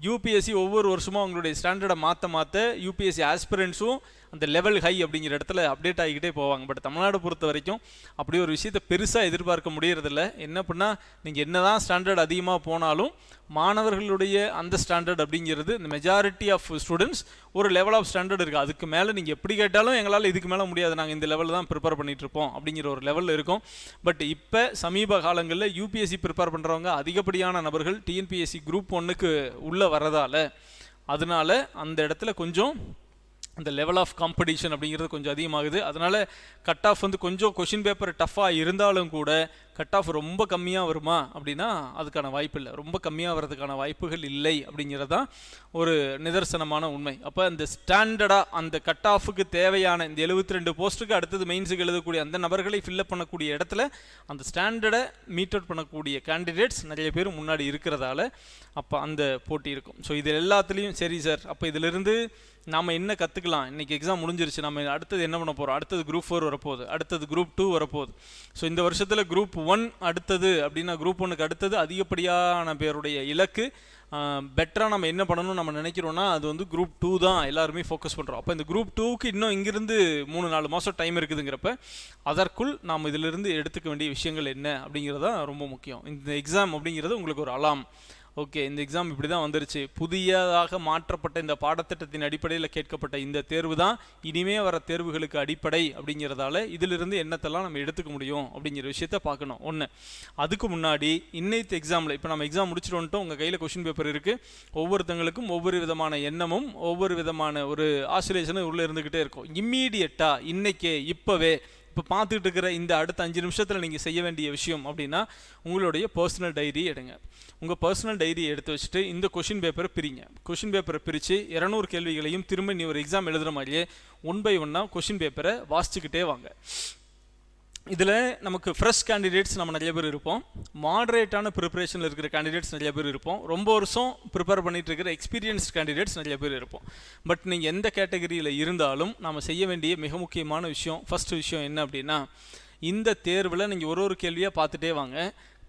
யூபிஎஸ்சி ஒவ்வொரு வருஷமும் அவங்களுடைய ஸ்டாண்டர்டை மாற்ற யூபிஎஸ்சி ஆஸ்பிரண்ட்ஸும் அந்த லெவல் ஹை அப்படிங்கிற இடத்துல அப்டேட் ஆகிக்கிட்டே போவாங்க. பட் தமிழ்நாடு பொறுத்த வரைக்கும் அப்படி ஒரு விஷயத்தை பெருசாக எதிர்பார்க்க முடியறதில்ல. என்ன பண்ணால் நீங்கள் என்ன தான் ஸ்டாண்டர்ட் அதிகமாக போனாலும் மாணவர்களுடைய அந்த ஸ்டாண்டர்ட் அப்படிங்கிறது இந்த மெஜாரிட்டி ஆஃப் ஸ்டூடெண்ட்ஸ் ஒரு லெவல் ஆஃப் ஸ்டாண்டர்ட் இருக்குது. அதுக்கு மேலே நீங்கள் எப்படி கேட்டாலும் எங்களால் இதுக்கு மேலே முடியாது, நாங்கள் இந்த லெவலில் தான் ப்ரிப்பேர் பண்ணிகிட்டு இருப்போம் அப்படிங்கிற ஒரு லெவலில் இருக்கும். பட் இப்போ சமீப காலங்களில் யூபிஎஸ்சி ப்ரிப்பேர் பண்ணுறவங்க அதிகப்படியான நபர்கள் டிஎன்பிஎஸ்சி குரூப் 1க்கு உள்ளே வரதால் அதனால அந்த இடத்துல கொஞ்சம் அந்த லெவல் ஆஃப் காம்படிஷன் அப்படிங்கிறது கொஞ்சம் அதிகமாகுது. அதனால் கட் ஆஃப் கொஞ்சம் கொஷின் பேப்பர் டஃப்பாக இருந்தாலும் கூட கட் ஆஃப் ரொம்ப கம்மியாக வருமா அப்படின்னா அதுக்கான வாய்ப்பு இல்லை. ரொம்ப கம்மியாக வர்றதுக்கான வாய்ப்புகள் இல்லை அப்படிங்கிறது தான் ஒரு நிதர்சனமான உண்மை. அப்போ அந்த ஸ்டாண்டர்டாக அந்த கட் ஆஃபுக்கு தேவையான இந்த 72 போஸ்ட்டுக்கு அடுத்தது மெயின்ஸுக்கு எழுதக்கூடிய அந்த நபர்களை ஃபில்லப் பண்ணக்கூடிய இடத்துல அந்த ஸ்டாண்டர்டை மீட் அவுட் பண்ணக்கூடிய கேண்டிடேட்ஸ் நிறைய பேர் முன்னாடி இருக்கிறதால அப்போ அந்த போட்டி இருக்கும். ஸோ இது எல்லாத்துலேயும் சரி சார், அப்போ இதிலிருந்து நாம் என்ன கற்றுக்கலாம், இன்றைக்கி எக்ஸாம் முடிஞ்சிருச்சு, நம்ம அடுத்தது என்ன பண்ண போகிறோம், அடுத்தது குரூப் 4 வரப்போகுது, அடுத்தது குரூப் 2 வரப்போகுது. ஸோ இந்த வருஷத்தில் குரூப் 1 அடுத்தது அப்படின்னா குரூப் 1க்கு அடுத்தது அதிகப்படியான பேருடைய இலக்கு பெட்டராக நம்ம என்ன பண்ணணும்னு நம்ம நினைக்கிறோன்னா அது வந்து குரூப் 2 தான் எல்லாருமே ஃபோக்கஸ் பண்ணுறோம். அப்போ இந்த குரூப் 2க்கு இன்னும் இங்கிருந்து 3-4 மாதம் டைம் இருக்குதுங்கிறப்ப அதற்குள் நாம் இதிலிருந்து எடுத்துக்க வேண்டிய விஷயங்கள் என்ன அப்படிங்கிறது தான் ரொம்ப முக்கியம். இந்த எக்ஸாம் அப்படிங்கிறது உங்களுக்கு ஒரு அலாம். ஓகே, இந்த எக்ஸாம் இப்படி தான் வந்துருச்சு, புதியதாக மாற்றப்பட்ட இந்த பாடத்திட்டத்தின் அடிப்படையில் கேட்கப்பட்ட இந்த தேர்வு தான் இனிமே வர தேர்வுகளுக்கு அடிப்படை அப்படிங்கிறதால இதிலிருந்து என்னத்தெல்லாம் நம்ம எடுத்துக்க முடியும் அப்படிங்கிற விஷயத்த பார்க்கணும். ஒன்று, அதுக்கு முன்னாடி இன்னைத்து எக்ஸாமில் இப்போ நம்ம எக்ஸாம் முடிச்சுட்டு வந்துட்டோம், உங்கள் கையில் கொஷின் பேப்பர் இருக்குது. ஒவ்வொருத்தங்களுக்கும் ஒவ்வொரு விதமான எண்ணமும் ஒவ்வொரு விதமான ஒரு ஆசிலேஷனும் உள்ளே இருந்துக்கிட்டே இருக்கும். இம்மீடியட்டாக இன்றைக்கே இப்போவே இப்போ பார்த்துட்டு இருக்கிற இந்த அடுத்த 5 நிமிஷத்தில் நீங்கள் செய்ய வேண்டிய விஷயம் அப்படின்னா உங்களுடைய பர்சனல் டைரி எடுங்க. உங்கள் பர்சனல் டைரி எடுத்து வச்சுட்டு இந்த கொஷின் பேப்பரை பிரிங்க. கொஷின் பேப்பரை பிரித்து 200 கேள்விகளையும் திரும்ப நீ ஒரு எக்ஸாம் எழுதுகிற மாதிரியே 1 by 1 கொஷின் பேப்பரை வாசிச்சுக்கிட்டே வாங்க. இதில் நமக்கு ஃப்ரெஷ் கேண்டிடேட்ஸ் நம்ம நிறைய பேர் இருப்போம், மாடரேட்டான ப்ரிப்பரேஷனில் இருக்கிற கேண்டிடேட்ஸ் நிறைய பேர் இருப்போம், ரொம்ப வருஷம் ப்ரிப்பேர் பண்ணிகிட்டு இருக்கிற எக்ஸ்பீரியன்ஸ்ட் கேண்டிடேட்ஸ் நிறைய பேர் இருப்போம். பட் நீங்கள் எந்த கேட்டகரியில் இருந்தாலும் நாம் செய்ய வேண்டிய மிக முக்கியமான விஷயம், ஃபஸ்ட்டு விஷயம் என்ன அப்படின்னா, இந்த தேர்வில் நீங்கள் ஒரு கேள்வியாக பார்த்துட்டே வாங்க.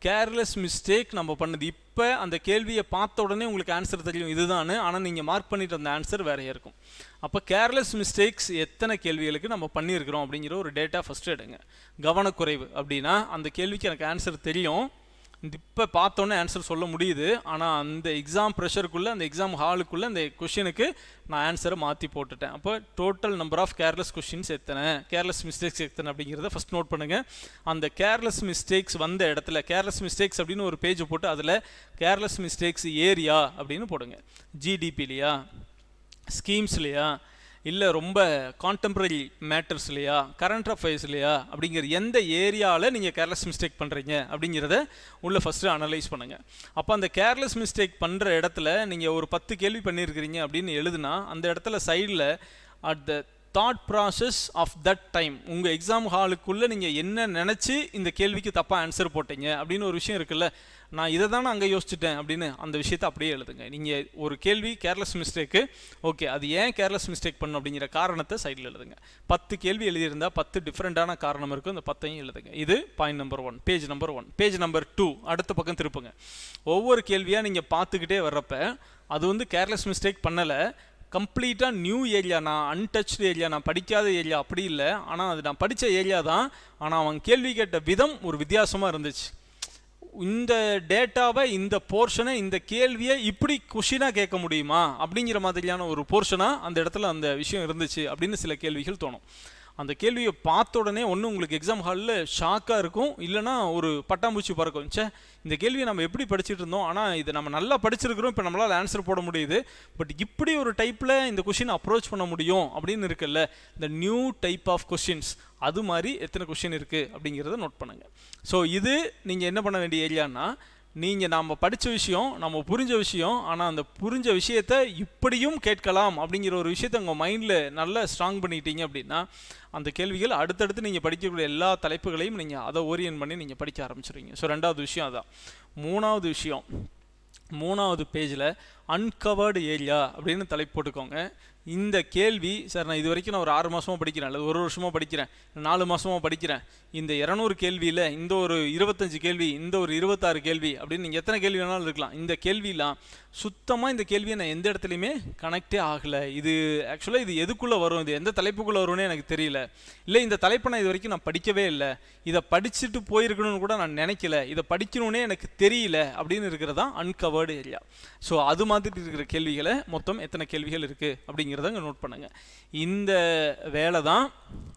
கேர்லெஸ் மிஸ்டேக் நம்ம பண்ணது, இப்போ அந்த கேள்வியை பார்த்த உடனே உங்களுக்கு ஆன்சர் தெரியும் இதுதானு, ஆனால் நீங்கள் மார்க் பண்ணிட்டு அந்த ஆன்சர் வேறையாக இருக்கும். அப்போ கேர்லெஸ் மிஸ்டேக்ஸ் எத்தனை கேள்விகளுக்கு நம்ம பண்ணியிருக்கிறோம் அப்படிங்கிற ஒரு டேட்டா ஃபஸ்ட்டு எடுங்க. கவனக்குறைவு அப்படின்னா அந்த கேள்விக்கு எனக்கு ஆன்சர் தெரியும், இப்போ பார்த்தோன்னே ஆன்சர் சொல்ல முடியுது, ஆனால் அந்த எக்ஸாம் ப்ரெஷருக்குள்ளே அந்த எக்ஸாம் ஹாலுக்குள்ளே அந்த கொஷினுக்கு நான் ஆன்சரை மாற்றி போட்டுட்டேன். அப்போ total number of careless questions எத்தனை, கேர்லெஸ் மிஸ்டேக்ஸ் எத்தனை அப்படிங்கிறத ஃபஸ்ட் நோட் பண்ணுங்கள். அந்த கேர்லெஸ் மிஸ்டேக்ஸ் வந்த இடத்துல கேர்லெஸ் மிஸ்டேக்ஸ் அப்படின்னு ஒரு பேஜ் போட்டு அதில் கேர்லெஸ் மிஸ்டேக்ஸ் ஏரியா அப்படின்னு போடுங்க. ஜிடிபிலையா, ஸ்கீம்ஸ்லையா, இல்லை ரொம்ப கான்டெம்பரரி மேட்டர்ஸ்லையா, கரண்ட் அஃபேர்ஸ்லையா அப்படிங்கிற எந்த ஏரியாவில் நீங்கள் கேர்லெஸ் மிஸ்டேக் பண்ணுறீங்க அப்படிங்கிறத உள்ள ஃபஸ்ட்டு அனலைஸ் பண்ணுங்கள். அப்போ அந்த கேர்லெஸ் மிஸ்டேக் பண்ணுற இடத்துல நீங்கள் ஒரு 10 கேள்வி பண்ணியிருக்கிறீங்க அப்படின்னு எழுதுனா அந்த இடத்துல சைடில் at the thought process of that time உங்கள் எக்ஸாம் ஹாலுக்குள்ளே நீங்கள் என்ன நினச்சி இந்த கேள்விக்கு தப்பாக ஆன்சர் போட்டீங்க அப்படின்னு ஒரு விஷயம் இருக்குல்ல, நான் இதை தானே அங்கே யோசிச்சுட்டேன் அப்படின்னு அந்த விஷயத்தை அப்படியே எழுதுங்க. நீங்கள் ஒரு கேள்வி கேர்லெஸ் மிஸ்டேக்கு, ஓகே அது ஏன் கேர்லெஸ் மிஸ்டேக் பண்ணும் அப்படிங்கிற காரணத்தை சைடில் எழுதுங்க. 10 கேள்வி எழுதியிருந்தால் 10 டிஃப்ரெண்ட்டான காரணம் இருக்கும், அந்த 10ஐயும் எழுதுங்க. இது point number 1, page number 1. Page number 2 அடுத்த பக்கம் திருப்புங்க. ஒவ்வொரு கேள்வியாக நீங்கள் பார்த்துக்கிட்டே வர்றப்ப அது வந்து கேர்லெஸ் மிஸ்டேக் பண்ணலை, கம்ப்ளீட்டாக நியூ ஏரியா, நான் அன்டச்டு ஏரியா, நான் படிக்காத ஏரியா அப்படி இல்லை, ஆனால் அது நான் படித்த ஏரியா தான், ஆனால் அவன் கேள்வி கேட்ட விதம் ஒரு வித்தியாசமாக இருந்துச்சு. இந்த டேட்டாவை, இந்த போர்ஷனை, இந்த கேள்வியை இப்படி கொஷினாக கேட்க முடியுமா அப்படிங்கிற மாதிரியான ஒரு போர்ஷனாக அந்த இடத்துல அந்த விஷயம் இருந்துச்சு அப்படின்னு சில கேள்விகள் தோணும். அந்த கேள்வியை பார்த்த உடனே ஒன்று உங்களுக்கு எக்ஸாம் ஹாலில் ஷாக்காக இருக்கும், இல்லைனா ஒரு பட்டாம்பூச்சி பறக்கும். சே, இந்த கேள்வியை நம்ம எப்படி படிச்சுட்டு இருந்தோம், ஆனால் இது நம்ம நல்லா படிச்சிருக்கிறோம், இப்போ நம்மளால் ஆன்சர் போட முடியுது, பட் இப்படி ஒரு டைப்பில் இந்த கொஷின் அப்ரோச் பண்ண முடியும் அப்படின்னு இருக்குல்ல, இந்த நியூ டைப் ஆஃப் கொஷின்ஸ், அது மாதிரி எத்தனை கொஷின் இருக்குது அப்படிங்கிறத நோட் பண்ணுங்கள். ஸோ இது நீங்கள் என்ன பண்ண வேண்டிய ஏரியானா, நீங்கள் நாம் படித்த விஷயம், நம்ம புரிஞ்ச விஷயம், ஆனால் அந்த புரிஞ்ச விஷயத்தை இப்படியும் கேட்கலாம் அப்படிங்கிற ஒரு விஷயத்தை உங்கள் மைண்டில் நல்லா ஸ்ட்ராங் பண்ணிட்டீங்க அப்படின்னா அந்த கேள்விகள் அடுத்தடுத்து நீங்கள் படிக்கக்கூடிய எல்லா தலைப்புகளையும் நீங்கள் அதை ஓரியன்ட் பண்ணி நீங்கள் படிக்க ஆரம்பிச்சிடுவீங்க. ஸோ 2வது விஷயம் அதான். 3வது விஷயம், 3வது பேஜில் அன்கவர்டு ஏரியா அப்படின்னு தலைப்பு போட்டுக்கோங்க. இந்த கேள்வி, சார் நான் இது வரைக்கும் நான் ஒரு 6 மாதமாக படிக்கிறேன், அல்லது 1 வருஷமாக படிக்கிறேன், 4 மாதமாக படிக்கிறேன், இந்த 200 கேள்வியில் இந்த ஒரு 25 கேள்வி, இந்த ஒரு 26 கேள்வி அப்படின்னு நீங்கள் எத்தனை கேள்வி வேணாலும் இருக்கலாம். இந்த கேள்விலாம் சுத்தமாக இந்த கேள்வியை நான் எந்த இடத்துலையுமே கனெக்டே ஆகலை, இது ஆக்சுவலாக இது எதுக்குள்ளே வரும், இது எந்த தலைப்புக்குள்ளே வரும்னு எனக்கு தெரியல, இல்லை இந்த தலைப்பை நான் இது வரைக்கும் நான் படிக்கவே இல்லை, இதை படிச்சுட்டு போயிருக்கணும்னு கூட நான் நினைக்கல, இதை படிக்கணுன்னே எனக்கு தெரியல அப்படின்னு இருக்கிறதா அன்கவர்டு ஏரியா. ஸோ அது மாதிரி இருக்கிற கேள்விகளை மொத்தம் எத்தனை கேள்விகள் இருக்குது அப்படிங்கிறத இங்கே நோட் பண்ணுங்கள். இந்த வேலை தான்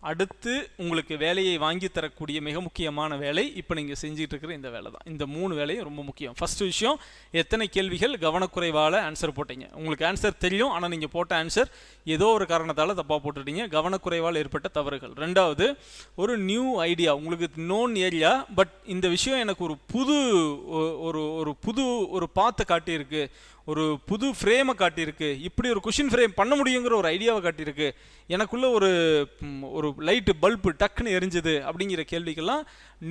அடுத்து உங்களுக்கு வேலையை வாங்கி தரக்கூடிய மிக முக்கியமான வேலை. இப்போ நீங்கள் செஞ்சுட்டு இருக்கிற இந்த வேலை தான். இந்த 3 வேலையும் ரொம்ப முக்கியம். ஃபஸ்ட்டு விஷயம், எத்தனை கேள்விகள் கவனக்குறைவால் ஆன்சர் போட்டீங்க. உங்களுக்கு ஆன்சர் தெரியும், ஆனால் நீங்கள் போட்ட ஆன்சர் ஏதோ ஒரு காரணத்தால் தப்பாக போட்டுட்டீங்க, கவனக்குறைவால் ஏற்பட்ட தவறுகள். 2வது, ஒரு நியூ ஐடியா, உங்களுக்கு நோன் ஏரியா, பட் இந்த விஷயம் எனக்கு ஒரு புது ஒரு பாத்தை காட்டியிருக்கு, ஒரு புது ஃப்ரேமை காட்டியிருக்கு, இப்படி ஒரு கொஷின் ஃப்ரேம் பண்ண முடியுங்கிற ஒரு ஐடியாவை காட்டியிருக்கு, எனக்குள்ளே ஒரு லைட்டு பல்பு டக்குன்னு எரிஞ்சுது அப்படிங்கிற கேள்விக்கெல்லாம்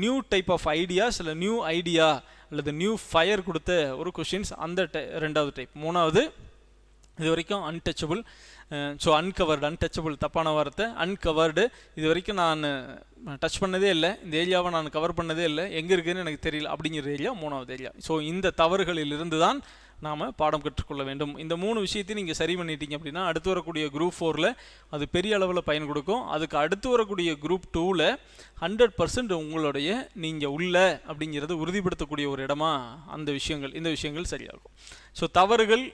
நியூ டைப் ஆஃப் ஐடியாஸ் இல்லை நியூ ஐடியா அல்லது நியூ ஃபயர் கொடுத்த ஒரு கொஷின்ஸ், அந்த 2வது டைப். 3வது, இது வரைக்கும் அன்டச்சபிள், ஸோ அன்டச்சபிள் தப்பான வார்த்தை, அன்கவர்டு, இது வரைக்கும் நான் டச் பண்ணதே இல்லை, இந்த ஏரியாவை நான் கவர் பண்ணதே இல்லை, எங்கே இருக்குதுன்னு எனக்கு தெரியல அப்படிங்கிற ஏரியா 3வது ஏரியா. ஸோ இந்த தவறுகளிலிருந்து தான் நாம் பாடம் கற்றுக்கொள்ள வேண்டும். இந்த 3 விஷயத்தையும் நீங்கள் சரி பண்ணிட்டீங்க அப்படின்னா அடுத்து வரக்கூடிய குரூப் 4ல் அது பெரிய அளவில் பயன் கொடுக்கும். அதுக்கு அடுத்து வரக்கூடிய குரூப் 2ல் 100% உங்களுடைய நீங்கள் உள்ள அப்படிங்கிறது உறுதிப்படுத்தக்கூடிய ஒரு இடமா இந்த விஷயங்கள் சரியாகும். ஸோ தவறுகள்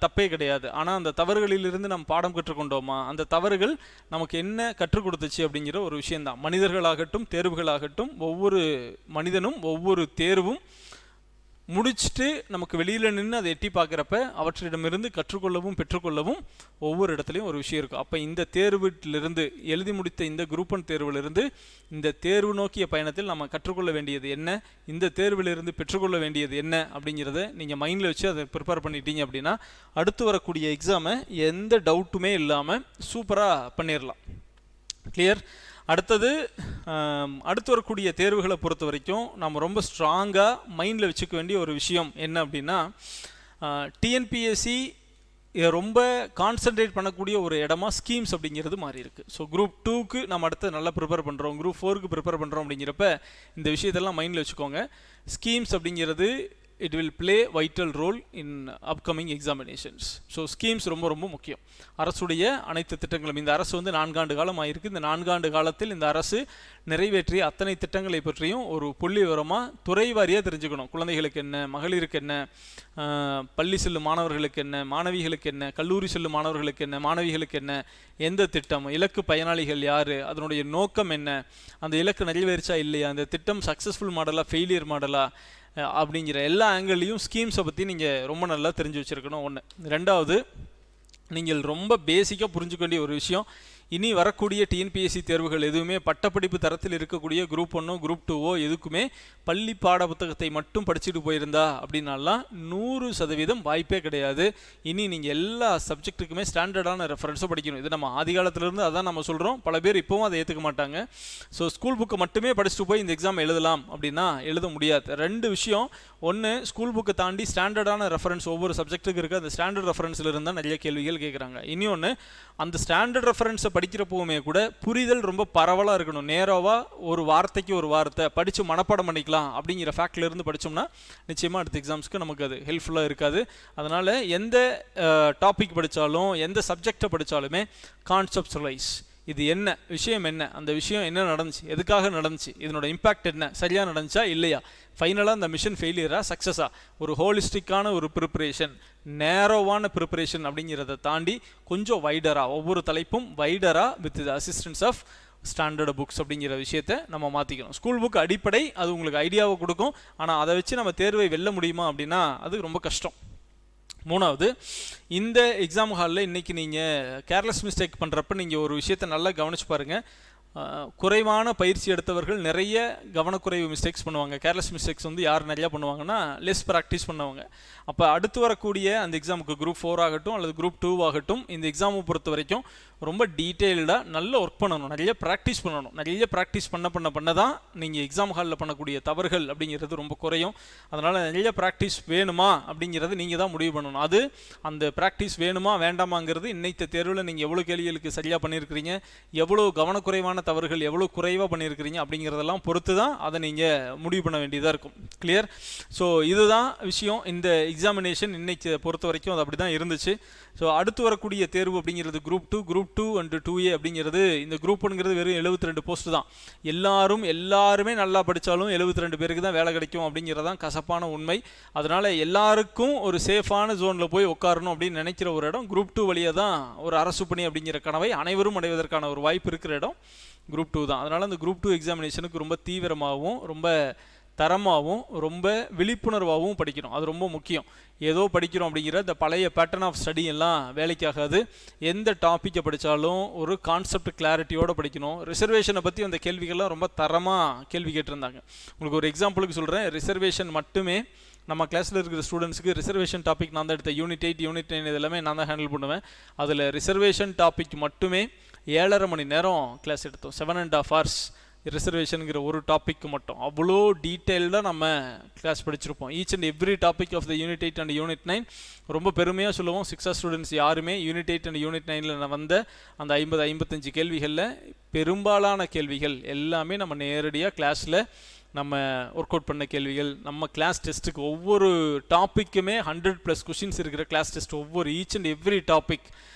தப்பே கிடையாது. ஆனால் அந்த தவறுகளிலிருந்து நம்ம பாடம் கற்றுக்கொண்டோமா, அந்த தவறுகள் நமக்கு என்ன கற்றுக் கொடுத்துச்சு அப்படிங்கிற ஒரு விஷயந்தான். மனிதர்களாகட்டும் தேர்வுகளாகட்டும், ஒவ்வொரு மனிதனும் ஒவ்வொரு தேர்வும் முடிச்சுட்டு நமக்கு வெளியில் நின்று அதை எட்டி பார்க்குறப்ப அவற்றிடமிருந்து கற்றுக்கொள்ளவும் பெற்றுக்கொள்ளவும் ஒவ்வொரு இடத்துலையும் ஒரு விஷயம் இருக்கும். அப்போ இந்த தேர்விலிருந்து எழுதி முடித்த இந்த குரூப் 1 தேர்விலிருந்து இந்த தேர்வு நோக்கிய பயணத்தில் நம்ம கற்றுக்கொள்ள வேண்டியது என்ன, இந்த தேர்விலிருந்து பெற்றுக்கொள்ள வேண்டியது என்ன அப்படிங்கிறத நீங்கள் மைண்டில் வச்சு அதை ப்ரிப்பேர் பண்ணிட்டீங்க அப்படின்னா அடுத்து வரக்கூடிய எக்ஸாமை எந்த டவுட்டுமே இல்லாமல் சூப்பராக பண்ணிடலாம். கிளியர்? அடுத்து வரக்கூடிய தேர்வுகளை பொறுத்த வரைக்கும் நம்ம ரொம்ப ஸ்ட்ராங்காக மைண்டில் வச்சுக்க வேண்டிய ஒரு விஷயம் என்ன அப்படின்னா, டிஎன்பிஎஸ்சி ரொம்ப கான்சன்ட்ரேட் பண்ணக்கூடிய ஒரு இடமா ஸ்கீம்ஸ் அப்படிங்கிறது மாறி இருக்குது. ஸோ குரூப் 2க்கு நம்ம அடுத்து நல்லா ப்ரிப்பேர் பண்ணுறோம், குரூப் 4க்கு ப்ரிப்பேர் பண்ணுறோம் அப்படிங்கிறப்ப இந்த விஷயத்தெல்லாம் மைண்டில் வச்சுக்கோங்க. ஸ்கீம்ஸ் அப்படிங்கிறது it will play vital role in upcoming examinations. So schemes ரொம்ப ரொம்ப முக்கியம். அரசுடைய அனைத்து திட்டங்களும், இந்த அரசு 4 ஆண்டு காலம் ஆயிருக்கு. இந்த 4 ஆண்டு காலத்தில் இந்த அரசு நிறைவேற்றிய அத்தனை திட்டங்களை பற்றியும் ஒரு புள்ளி விவரமாக துறை வாரியாக தெரிஞ்சுக்கணும். குழந்தைகளுக்கு என்ன, மகளிருக்கு என்ன, பள்ளி செல்லும் மாணவர்களுக்கு என்ன, மாணவிகளுக்கு என்ன, கல்லூரி செல்லும் மாணவர்களுக்கு என்ன, மாணவிகளுக்கு என்ன, எந்த திட்டம், இலக்கு பயனாளிகள் யார், அதனுடைய நோக்கம் என்ன, அந்த இலக்கு நிறைவேறிச்சா இல்லையா, அந்த திட்டம் சக்ஸஸ்ஃபுல் மாடலா ஃபெயிலியர் மாடலா அப்படிங்கிற எல்லா ஆங்கிள்லையும் ஸ்கீம்ஸை பற்றி நீங்கள் ரொம்ப நல்லா தெரிஞ்சு வச்சுருக்கணும். ஒன்று. ரெண்டாவது, நீங்கள் ரொம்ப பேசிக்காக புரிஞ்சுக்க வேண்டிய ஒரு விஷயம், இனி வரக்கூடிய டிஎன்பிஎஸ்சி தேர்வுகள் எதுவுமே பட்டப்படிப்பு தரத்தில் இருக்கக்கூடிய குரூப் 1 குரூப் 2 எதுக்குமே பள்ளி பாட புத்தகத்தை மட்டும் படிச்சுட்டு போயிருந்தா அப்படின்னாலாம் 100% வாய்ப்பே கிடையாது. இனி நீங்கள் எல்லா சப்ஜெக்ட்டுக்குமே ஸ்டாண்டர்டான ரெஃபரன்ஸை படிக்கணும். இது நம்ம ஆதி காலத்திலேருந்து அதான் நம்ம சொல்கிறோம். பல பேர் இப்போவும் அதை ஏற்றுக்க மாட்டாங்க. ஸோ ஸ்கூல் புக்கை மட்டுமே படிச்சுட்டு போய் இந்த எக்ஸாம் எழுதலாம் அப்படின்னா எழுத முடியாது. 2 விஷயம். ஒன்று, ஸ்கூல் புக்கை தாண்டி ஸ்டாண்டர்டான ரெஃபரன்ஸ் ஒவ்வொரு சப்ஜெக்ட்டுக்கு இருக்குது. அந்த ஸ்டாண்டர்ட் ரெஃபரன்ஸில் இருந்தால் நிறைய கேள்விகள் கேட்குறாங்க. இன்னொன்று, அந்த ஸ்டாண்டர்ட் ரெஃபரன்ஸை படிக்கிறப்போவுமே கூட புரிதல் ரொம்ப பரவலாக இருக்கணும். நேராவாக ஒரு வார்த்தைக்கு ஒரு வார்த்தை படித்து மனப்பாடம் பண்ணிக்கலாம் அப்படிங்கிற ஃபேக்ட்ல இருந்து படித்தோம்னா நிச்சயமாக அடுத்த எக்ஸாம்ஸ்க்கு நமக்கு அது ஹெல்ப்ஃபுல்லாக இருக்காது. அதனால் எந்த டாபிக் படித்தாலும் எந்த சப்ஜெக்டை படித்தாலுமே கான்செப்ட்லைஸ், இது என்ன விஷயம், என்ன அந்த விஷயம் என்ன நடந்துச்சு, எதுக்காக நடந்துச்சு, இதனோட இம்பாக்ட் என்ன, சரியாக நடந்துச்சா இல்லையா, ஃபைனலாக இந்த மிஷன் ஃபெயிலியரா சக்ஸஸா, ஒரு ஹோலிஸ்டிக்கான ஒரு ப்ரிப்பரேஷன், நேரோவான ப்ரிப்பரேஷன் அப்படிங்கிறத தாண்டி கொஞ்சம் வைடராக, ஒவ்வொரு தலைப்பும் வைடராக with the assistance of standard books அப்படிங்கிற விஷயத்தை நம்ம மாற்றிக்கணும். ஸ்கூல் புக் அடிப்படை, அது உங்களுக்கு ஐடியாவை கொடுக்கும். ஆனால் அதை வச்சு நம்ம தேர்வை வெல்ல முடியுமா அப்படின்னா அது ரொம்ப கஷ்டம். மூணாவது, இந்த எக்ஸாம் ஹாலில் இன்றைக்கி நீங்கள் கேர்லெஸ் மிஸ்டேக் பண்ணுறப்ப நீங்கள் ஒரு விஷயத்தை நல்லா கவனிச்சு பாருங்கள். குறைவான பயிற்சி எடுத்தவர்கள் நிறைய கவனக்குறைவு மிஸ்டேக்ஸ் பண்ணுவாங்க. கேர்லெஸ் மிஸ்டேக்ஸ் யார் நிறையா பண்ணுவாங்கன்னா லெஸ் ப்ராக்டிஸ் பண்ணுவாங்க. அப்போ அடுத்து வரக்கூடிய அந்த எக்ஸாமுக்கு குரூப் 4 ஆகட்டும் அல்லது குரூப் 2 ஆகட்டும், இந்த எக்ஸாமை பொறுத்த வரைக்கும் ரொம்ப டீட்டெயில்டாக நல்ல ஒர்க் பண்ணணும், நிறைய ப்ராக்டிஸ் பண்ணணும். நிறைய ப்ராக்டிஸ் பண்ண தான் நீங்கள் எக்ஸாம் ஹாலில் பண்ணக்கூடிய தவறுகள் அப்படிங்கிறது ரொம்ப குறையும். அதனால் நிறைய ப்ராக்டிஸ் வேணுமா அப்படிங்கிறது நீங்கள் தான் முடிவு பண்ணணும். அது அந்த ப்ராக்டிஸ் வேணுமா வேண்டாமாங்கிறது இன்னைத்த தேர்வில் நீங்கள் எவ்வளோ கேள்விகளுக்கு சரியாக பண்ணியிருக்கிறீங்க, எவ்வளோ கவனக்குறைவான தவறுகள் எவ்வளோ குறைவாக பண்ணியிருக்கிறீங்க அப்படிங்கிறதெல்லாம் பொறுத்து தான் அதை நீங்கள் முடிவு பண்ண வேண்டியதாக இருக்கும். கிளியர்? ஸோ இதுதான் விஷயம். இந்த எக்ஸாமினேஷன் இன்னைக்கு பொறுத்த வரைக்கும் அது அப்படி தான் இருந்துச்சு. ஸோ அடுத்து வரக்கூடிய தேர்வு அப்படிங்கிறது குரூப் 2 அண்ட் 2A அப்படிங்கிறது, இந்த குரூப் 1ங்கிறது வெறும் 72 போஸ்ட் தான். எல்லாருமே நல்லா படித்தாலும் 72 பேருக்கு தான் வேலை கிடைக்கும் அப்படிங்கிறதான் கசப்பான உண்மை. அதனால் எல்லாருக்கும் ஒரு சேஃபான ஜோனில் போய் உட்காரணும் அப்படின்னு நினைக்கிற ஒரு இடம் குரூப் 2 வழியாக தான் ஒரு அரசு பணி அப்படிங்கிற கனவை அனைவரும் அடைவதற்கான ஒரு வாய்ப்பு இருக்கிற இடம் குரூப் 2 தான். அதனால் அந்த குரூப் 2 எக்ஸாமினேஷனுக்கு ரொம்ப தீவிரமாகவும் ரொம்ப தரமாகவும் ரொம்ப விழிப்புணர்வாகவும் படிக்கணும். அது ரொம்ப முக்கியம். ஏதோ படிக்கிறோம் அப்படிங்கிற இந்த பழைய பேட்டர்ன் ஆஃப் ஸ்டடி எல்லாம் வேலைக்காகாது. எந்த டாப்பிக்கை படித்தாலும் ஒரு கான்செப்ட் கிளாரிட்டியோடு படிக்கணும். ரிசர்வேஷனை பற்றி அந்த கேள்விகள்லாம் ரொம்ப தரமாக கேள்வி கேட்டிருந்தாங்க. உங்களுக்கு ஒரு எக்ஸாம்பிளுக்கு சொல்கிறேன். ரிசர்வேஷன் மட்டுமே நம்ம கிளாஸில் இருக்கிற ஸ்டூடெண்ட்ஸுக்கு ரிசர்வேஷன் டாபிக் நான் தான் எடுத்தேன். யூனிட் 8 யூனிட் 9 இதெல்லாமே நான் தான் ஹேண்டில் பண்ணுவேன். அதில் ரிசர்வேஷன் டாபிக் மட்டுமே 7.5 மணி நேரம் கிளாஸ் எடுத்தோம். 7.5 hours ரிசர்வேஷனுங்கிற ஒரு டாப்பிக்கு மட்டும். அவ்வளோ டீட்டெயில்டாக நம்ம கிளாஸ் படிச்சிருப்போம். Each and every topic of the unit 8 and unit 9 ரொம்ப பெருமையாக சொல்லுவோம். 6 ஸ்டூடெண்ட்ஸ் யாருமே யூனிட் 8 அண்ட் யூனிட் 9ல் வந்த அந்த 50-55 கேள்விகளில் பெரும்பாலான கேள்விகள் எல்லாமே நம்ம நேரடியாக கிளாஸில் நம்ம ஒர்க் அவுட் பண்ண கேள்விகள், நம்ம கிளாஸ் டெஸ்ட்டுக்கு ஒவ்வொரு டாப்பிக்குமே 100+ கொஷின்ஸ் இருக்கிற கிளாஸ் டெஸ்ட், ஒவ்வொரு each and every topic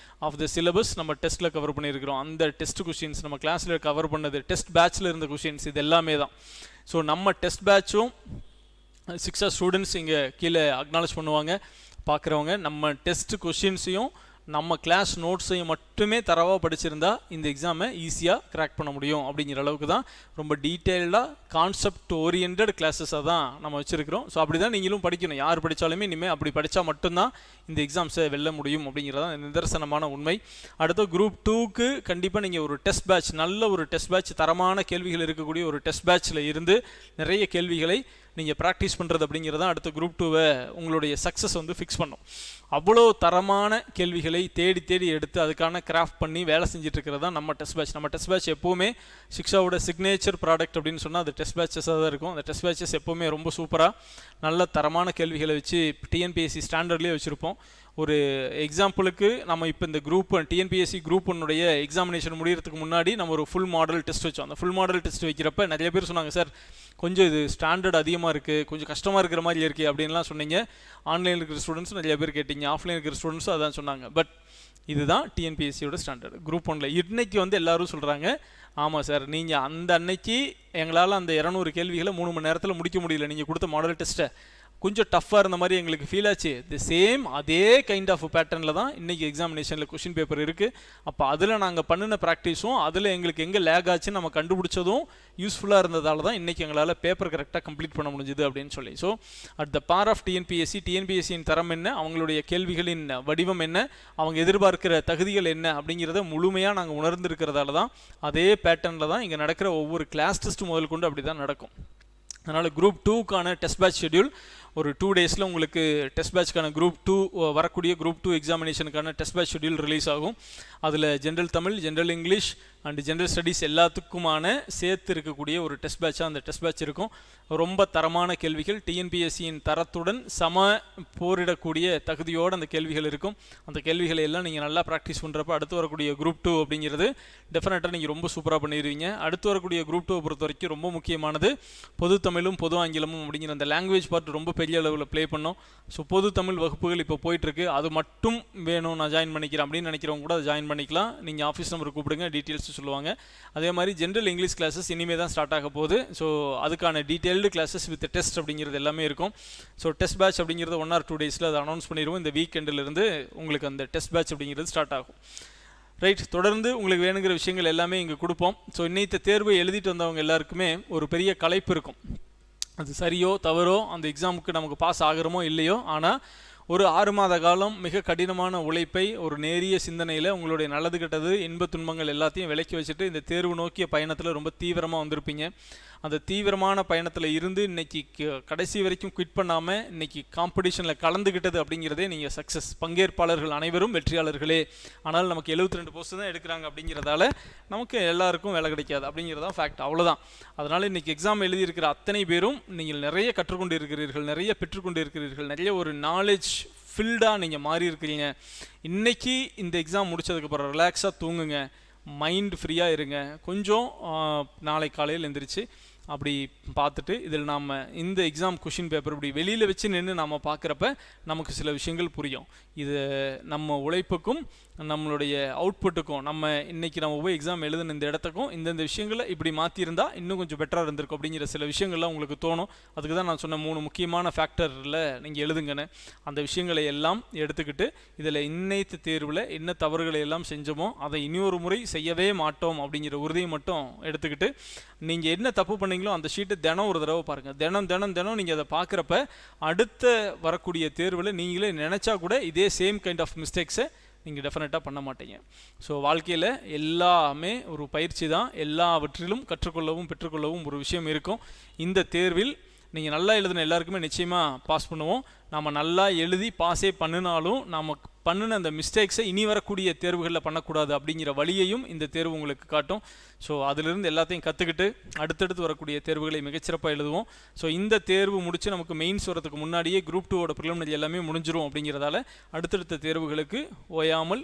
of the syllabus நம்ம டெஸ்ட்டில் கவர் பண்ணியிருக்கிறோம். அந்த டெஸ்ட் கொஷின்ஸ் நம்ம கிளாஸில் கவர் பண்ணது, டெஸ்ட் பேட்சில் இருந்த கொஷின்ஸ், இது எல்லாமே தான். ஸோ நம்ம டெஸ்ட் பேட்சும் 6 ஸ்டூடெண்ட்ஸ் இங்கே கீழே அக்னாலேஜ் பண்ணுவாங்க பார்க்குறவங்க. நம்ம டெஸ்ட் கொஷின்ஸையும் நம்ம கிளாஸ் நோட்ஸையும் மட்டுமே தரவாக படிச்சிருந்தா இந்த எக்ஸாமை ஈஸியாக கிராக் பண்ண முடியும் அப்படிங்கிற அளவுக்கு தான் ரொம்ப டீட்டெயில்டாக கான்செப்ட் ஓரியன்ட் கிளாஸஸாக தான் நம்ம வச்சுருக்கிறோம். ஸோ அப்படி தான் நீங்களும் படிக்கணும். யார் படித்தாலுமே இனிமேல் அப்படி படித்தா மட்டும்தான் இந்த எக்ஸாம்ஸை வெல்ல முடியும் அப்படிங்கிறதான் நிதர்சனமான உண்மை. அடுத்த குரூப் 2க்கு கண்டிப்பாக நீங்கள் ஒரு டெஸ்ட் பேட்ச், நல்ல ஒரு டெஸ்ட் பேட்ச், தரமான கேள்விகள் இருக்கக்கூடிய ஒரு டெஸ்ட் பேட்சில் இருந்து நிறைய கேள்விகளை நீங்கள் ப்ராக்டிஸ் பண்ணுறது அப்படிங்கிறது தான் அடுத்த குரூப் 2வை உங்களுடைய சக்ஸஸ் வந்து ஃபிக்ஸ் பண்ணும். அவ்வளோ தரமான கேள்விகளை தேடி தேடி எடுத்து அதுக்கான கிராஃப்ட் பண்ணி வேலை செஞ்சுட்டு இருக்கிறது தான் நம்ம டெஸ்ட் பேட்ச். நம்ம டெஸ்ட் பேட்ச் எப்போவுமே சிக்ஷாவோட சிக்னேச்சர் ப்ராடக்ட் அப்படின்னு சொன்னால் அது டெஸ்ட் பேட்சஸாக தான் இருக்கும். அந்த டெஸ்ட் பேட்சஸ் எப்போவுமே ரொம்ப சூப்பராக நல்ல தரமான கேள்விகளை வச்சு டிஎன்பிஎஸ்சி ஸ்டாண்டர்ட்லேயே வச்சுருப்போம். ஒரு எக்ஸாம்பிளுக்கு நம்ம இப்போ இந்த குரூப் டிஎன்பிஎஸ்சி குரூப் 1 எக்ஸாமினேஷன் முடிகிறதுக்கு முன்னாடி நம்ம ஒரு ஃபுல் மாடல் டெஸ்ட் வச்சோம். அந்த ஃபுல் மாடல் டெஸ்ட் வைக்கிறப்ப நிறைய பேர் சொன்னாங்க, சார் கொஞ்சம் இது ஸ்டாண்டர்ட் அதிகமாக இருக்குது, கொஞ்சம் கஷ்டமாக இருக்கிற மாதிரி இருக்குது அப்படின்லாம் சொன்னீங்க. ஆன்லைனில் இருக்கிற ஸ்டூடெண்ட்ஸும் நிறைய பேர் கேட்டிங்க, ஆஃப்லைன் இருக்கிற ஸ்டூடெண்ட்ஸும் அதான் சொன்னாங்க. பட் இதுதான் டிஎன்பிஎஸ்சியோட ஸ்டாண்டர்ட். குரூப் 1 இன்றைக்கி வந்து எல்லோரும் சொல்கிறாங்க, ஆமாம் சார் நீங்கள் அந்த அன்னைக்கு எங்களால் அந்த 200 கேள்விகளை 3 மணி நேரத்தில் முடிக்க முடியல, நீங்கள் கொடுத்த மாடல் டெஸ்ட்டை கொஞ்சம் டஃப்பாக இருந்த மாதிரி எங்களுக்கு ஃபீல் ஆச்சு. தி சேம் அதே கைண்ட் ஆஃப் பேட்டர்னில் தான் இன்றைக்கி எக்ஸாமினேஷனில் கொஷின் பேப்பர் இருக்குது. அப்போ அதில் நாங்கள் பண்ணின ப்ராக்டிஸும் அதில் எங்களுக்கு எங்கே லேக் ஆச்சுன்னு நம்ம கண்டுபிடிச்சதும் யூஸ்ஃபுல்லாக இருந்ததால் தான் இன்றைக்கி எங்களால் பேப்பர் கரெக்டாக கம்ப்ளீட் பண்ண முடிஞ்சுது அப்படின்னு சொல்லி. So at the par of டிஎன்பிஎஸ்சியின் தரம் என்ன, அவங்களுடைய கேள்விகளின் வடிவம் என்ன, அவங்க எதிர்பார்க்கிற தகுதிகள் என்ன அப்படிங்கிறத முழுமையாக நாங்கள் உணர்ந்துருக்கிறதால தான் அதே பேட்டர்னில் தான் இங்கே நடக்கிற ஒவ்வொரு கிளாஸ் டெஸ்ட் முதல் கொண்டு அப்படி தான் நடக்கும். அதனால் குரூப் 2க்கான டெஸ்ட் பேட்ச் ஷெட்யூல் ஒரு 2 டேஸில் உங்களுக்கு டெஸ்ட் பேட்ச்க்கான குரூப் 2 வரக்கூடிய குரூப் 2 எக்ஸாமினேஷனுக்கான டெஸ்ட் பேட்ச் ஷெட்யூல் ரிலீஸ் ஆகும். அதில் general Tamil, general English and general studies எல்லாத்துக்குமான சேர்த்து இருக்கக்கூடிய ஒரு டெஸ்ட் பேட்சாக அந்த டெஸ்ட் பேட்ச் இருக்கும். ரொம்ப தரமான கேள்விகள், டிஎன்பிஎஸ்சியின் தரத்துடன் சம போரிடக்கூடிய தகுதியோடு அந்த கேள்விகள் இருக்கும். அந்த கேள்விகளை எல்லாம் நீங்கள் நல்லா ப்ராக்டிஸ் பண்ணுறப்ப அடுத்து வரக்கூடிய குரூப் 2 அப்படிங்கிறது டெஃபினட்டாக நீங்கள் ரொம்ப சூப்பராக பண்ணிடுவீங்க. அடுத்து வரக்கூடிய குரூப் 2 பொறுத்த வரைக்கும் ரொம்ப முக்கியமானது பொது தமிழும் பொது ஆங்கிலமும் அப்படிங்கிற அந்த லாங்குவேஜ் பார்ட் ரொம்ப பெரிய அளவில் ப்ளே பண்ணோம். ஸோ பொது தமிழ் வகுப்புகள் இப்போ போயிட்டுருக்கு. அது மட்டும் வேணும், நான் ஜாயின் பண்ணிக்கிறேன் அப்படின்னு நினைக்கிறவங்க கூட அதை ஜாயின் பண்ணிக்கலாம். நீங்கள் ஆஃபீஸ் நம்பர் கூப்பிடுங்க, டீட்டெயில்ஸ் சொல்லுவாங்க. அதே மாதிரி ஜென்ரல் இங்கிலீஷ் கிளாஸஸ் இனிமேல் தான் ஸ்டார்ட் ஆக போகுது. ஸோ அதுக்கான டீட்டெயில்டு கிளாஸஸ் வித் டெஸ்ட் அப்படிங்கிறது எல்லாமே இருக்கும். ஸோ டெஸ்ட் பேட்ச் அப்படிங்கிறது 1 or 2 டேஸில் அதை அனௌன்ஸ் பண்ணிடுவோம். இந்த வீக்கெண்டிலிருந்து உங்களுக்கு அந்த டெஸ்ட் பேட்ச் அப்படிங்கிறது ஸ்டார்ட் ஆகும். ரைட், தொடர்ந்து உங்களுக்கு வேணுங்கிற விஷயங்கள் எல்லாமே இங்கே கொடுப்போம். ஸோ இன்னைத்த தேர்வை எழுதிட்டு வந்தவங்க எல்லாருக்குமே ஒரு பெரிய களைப்பு இருக்கும். அது சரியோ தவறோ, அந்த எக்ஸாமுக்கு நமக்கு பாஸ் ஆகிறோமோ இல்லையோ, ஆனால் ஒரு 6 மாத காலம் மிக கடினமான உழைப்பை ஒரு நேரிய சிந்தனையில் உங்களுடைய நல்லது கெட்டது இன்ப துன்பங்கள் எல்லாத்தையும் விலக்கி வச்சுட்டு இந்த தேர்வு நோக்கிய பயணத்தில் ரொம்ப தீவிரமாக வந்திருப்பீங்க. அந்த தீவிரமான பயணத்தில் இருந்து இன்றைக்கி கடைசி வரைக்கும் குவிட் பண்ணாமல் இன்றைக்கி காம்படிஷனில் கலந்துக்கிட்டது அப்படிங்கிறதே நீங்கள் சக்ஸஸ். பங்கேற்பாளர்கள் அனைவரும் வெற்றியாளர்களே. ஆனால் நமக்கு 72 போஸ்ட் தான் எடுக்கிறாங்க அப்படிங்கிறதால நமக்கு எல்லாருக்கும் வேலை கிடைக்காது அப்படிங்கிறதான் ஃபேக்ட், அவ்வளோதான். அதனால் இன்றைக்கி எக்ஸாம் எழுதியிருக்கிற அத்தனை பேரும் நீங்கள் நிறைய கற்றுக்கொண்டு இருக்கிறீர்கள், நிறைய பெற்றுக்கொண்டு இருக்கிறீர்கள், நிறைய ஒரு நாலேஜ் ஃபில்டாக நீங்கள் மாறி இருக்கிறீங்க. இன்றைக்கி இந்த எக்ஸாம் முடித்ததுக்கப்புறம் ரிலாக்ஸாக தூங்குங்க, மைண்ட் ஃப்ரீயாக இருங்க. கொஞ்சம் நாளை காலையில் எழுந்திரிச்சு அப்படி பார்த்துட்டு இதில் நாம் இந்த எக்ஸாம் கொஷின் பேப்பர் இப்படி வெளியில் வச்சு நின்று நாம் பார்க்குறப்ப நமக்கு சில விஷயங்கள் புரியும். இது நம்ம உழைப்புக்கும் நம்மளுடைய அவுட்புட்டுக்கும், நம்ம இன்றைக்கி நம்ம போய் எக்ஸாம் எழுதுன இந்த இடத்துக்கும் இந்தந்த விஷயங்களை இப்படி மாற்றியிருந்தால் இன்னும் கொஞ்சம் பெட்டராக இருந்திருக்கும் அப்படிங்கிற சில விஷயங்கள்லாம் உங்களுக்கு தோணும். அதுக்கு தான் நான் சொன்ன 3 முக்கியமான ஃபேக்டரில் நீங்கள் எழுதுங்கன்னு. அந்த விஷயங்களை எல்லாம் எடுத்துக்கிட்டு இதில் இன்னைத்து தேர்வில் என்ன தவறுகளை எல்லாம் செஞ்சோமோ அதை இன்னொரு முறை செய்யவே மாட்டோம் அப்படிங்கிற உறுதியை மட்டும் எடுத்துக்கிட்டு, நீங்கள் என்ன தப்பு பண்ணீங்களோ அந்த ஷீட்டை தினம் ஒரு தடவை பாருங்கள். தினம் நீங்கள் அதை பார்க்குறப்ப அடுத்த வரக்கூடிய தேர்வில் நீங்களே நினச்சா கூட இதே சேம் கைண்ட் ஆஃப் மிஸ்டேக்ஸை நீங்கள் டெஃபினட்டாக பண்ண மாட்டீங்க. ஸோ வாழ்க்கையில் எல்லாமே ஒரு பயிற்சி தான். எல்லாவற்றிலும் கற்றுக்கொள்ளவும் பெற்றுக்கொள்ளவும் ஒரு விஷயம் இருக்கும். இந்த தேர்வில் நீங்கள் நல்லா எழுதின எல்லாருக்குமே நிச்சயமாக பாஸ் பண்ணுவோம். நம்ம நல்லா எழுதி பாஸே பண்ணினாலும் நமக்கு பண்ணின அந்த மிஸ்டேக்ஸை இனி வரக்கூடிய தேர்வுகளில் பண்ணக்கூடாது அப்படிங்கிற வழியையும் இந்த தேர்வு உங்களுக்கு காட்டும். ஸோ அதிலிருந்து எல்லாத்தையும் கற்றுக்கிட்டு அடுத்தடுத்து வரக்கூடிய தேர்வுகளை மிகச்சிறப்பாக எழுதுவோம். ஸோ இந்த தேர்வு முடித்து நமக்கு மெயின்ஸ் வரதுக்கு முன்னாடியே குரூப் 2 ப்ரிலிமினரி எல்லாமே முடிஞ்சிரும் அப்படிங்கிறதால அடுத்தடுத்த தேர்வுகளுக்கு ஓயாமல்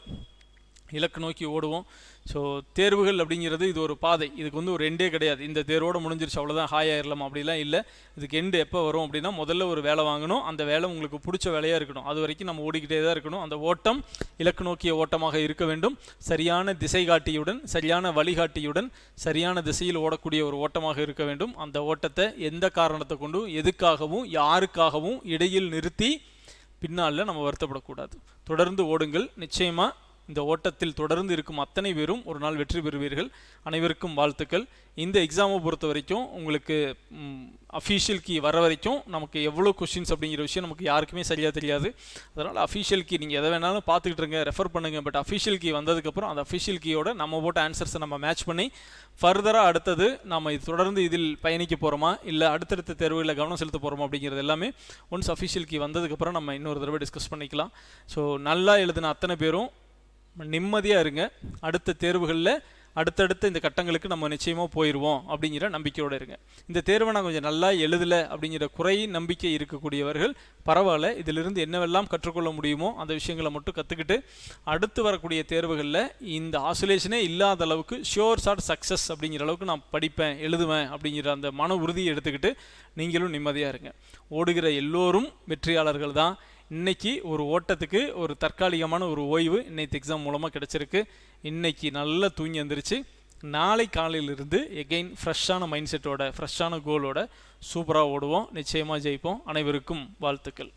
இலக்கு நோக்கி ஓடுவோம். ஸோ தேர்வுகள் அப்படிங்கிறது இது ஒரு பாதை. இதுக்கு வந்து ஒரு எண்டே கிடையாது. இந்த தேர்வோடு முடிஞ்சிருச்சு அவ்வளோதான் ஹாயாயிரலாம் அப்படிலாம் இல்லை. இதுக்கு எண்டு எப்போ வரும் அப்படின்னா, முதல்ல ஒரு வேலை வாங்கணும். அந்த வேலை உங்களுக்கு பிடிச்ச வேலையாக இருக்கணும். அது வரைக்கும் நம்ம ஓடிக்கிட்டே தான் இருக்கணும். அந்த ஓட்டம் இலக்கு நோக்கிய ஓட்டமாக இருக்க வேண்டும். சரியான திசை காட்டியுடன், சரியான வழிகாட்டியுடன், சரியான திசையில் ஓடக்கூடிய ஒரு ஓட்டமாக இருக்க வேண்டும். அந்த ஓட்டத்தை எந்த காரணத்தை கொண்டும், எதுக்காகவும், யாருக்காகவும் இடையில் நிறுத்தி பின்னால் நம்ம வருத்தப்படக்கூடாது. தொடர்ந்து ஓடுங்கள். நிச்சயமாக இந்த ஓட்டத்தில் தொடர்ந்து இருக்கும் அத்தனை பேரும் ஒரு நாள் வெற்றி பெறுவீர்கள். அனைவருக்கும் வாழ்த்துக்கள். இந்த எக்ஸாமை பொறுத்த வரைக்கும் உங்களுக்கு அஃபீஷியல் கீ வர வரைக்கும் நமக்கு எவ்வளோ கொஷின்ஸ் அப்படிங்கிற விஷயம் நமக்கு யாருக்குமே சரியாக தெரியாது. அதனால் அஃபீஷியல் கீ நீங்கள் எதை வேணாலும் பார்த்துக்கிட்டு இருங்க, ரெஃபர் பண்ணுங்கள். பட் அஃபீஷியல் கீ வந்ததுக்கப்புறம் அந்த அஃபீஷியல் கீயோட நம்ம போட்ட ஆன்சர்ஸை நம்ம மேட்ச் பண்ணி ஃபர்தராக அடுத்தது நம்ம தொடர்ந்து இதில் பயணிக்க போகிறோமா, இல்லை அடுத்தடுத்த தேர்வுகளில் கவனம் செலுத்த போகிறோமா அப்படிங்கிறது எல்லாமே ஒன்ஸ் அஃபீஷியல் கீ வந்ததுக்கப்புறம் நம்ம இன்னொரு தடவை டிஸ்கஸ் பண்ணிக்கலாம். ஸோ நல்லா எழுதின அத்தனை பேரும் நிம்மதியாக இருங்க. அடுத்த தேர்வுகளில் அடுத்தடுத்த இந்த கட்டங்களுக்கு நம்ம நிச்சயமாக போயிடுவோம் அப்படிங்கிற நம்பிக்கையோடு இருங்க. இந்த தேர்வை நான் கொஞ்சம் நல்லா எழுதலை அப்படிங்கிற குறை நம்பிக்கை இருக்கக்கூடியவர்கள் பரவாயில்ல, இதிலிருந்து என்னவெல்லாம் கற்றுக்கொள்ள முடியுமோ அந்த விஷயங்களை மட்டும் கற்றுக்கிட்டு அடுத்து வரக்கூடிய தேர்வுகளில் இந்த ஆசோலேஷனே இல்லாத அளவுக்கு ஷியோர் ஷார்ட் சக்ஸஸ் அப்படிங்கிற அளவுக்கு நான் படிப்பேன், எழுதுவேன் அப்படிங்கிற அந்த மன உறுதியை எடுத்துக்கிட்டு நீங்களும் நிம்மதியாக இருங்க. ஓடுகிற எல்லோரும் வெற்றியாளர்கள் தான். இன்றைக்கி ஒரு ஓட்டத்துக்கு ஒரு தற்காலிகமான ஒரு ஓய்வு இன்னைக்கு எக்ஸாம் மூலமாக கிடச்சிருக்கு. இன்றைக்கி நல்லா தூங்கி வந்துருச்சு. நாளை காலையிலிருந்து எகெயின் ஃப்ரெஷ்ஷான மைண்ட் செட்டோட, ஃப்ரெஷ்ஷான கோலோட சூப்பராக ஓடுவோம். நிச்சயமாக ஜெயிப்போம். அனைவருக்கும் வாழ்த்துக்கள்.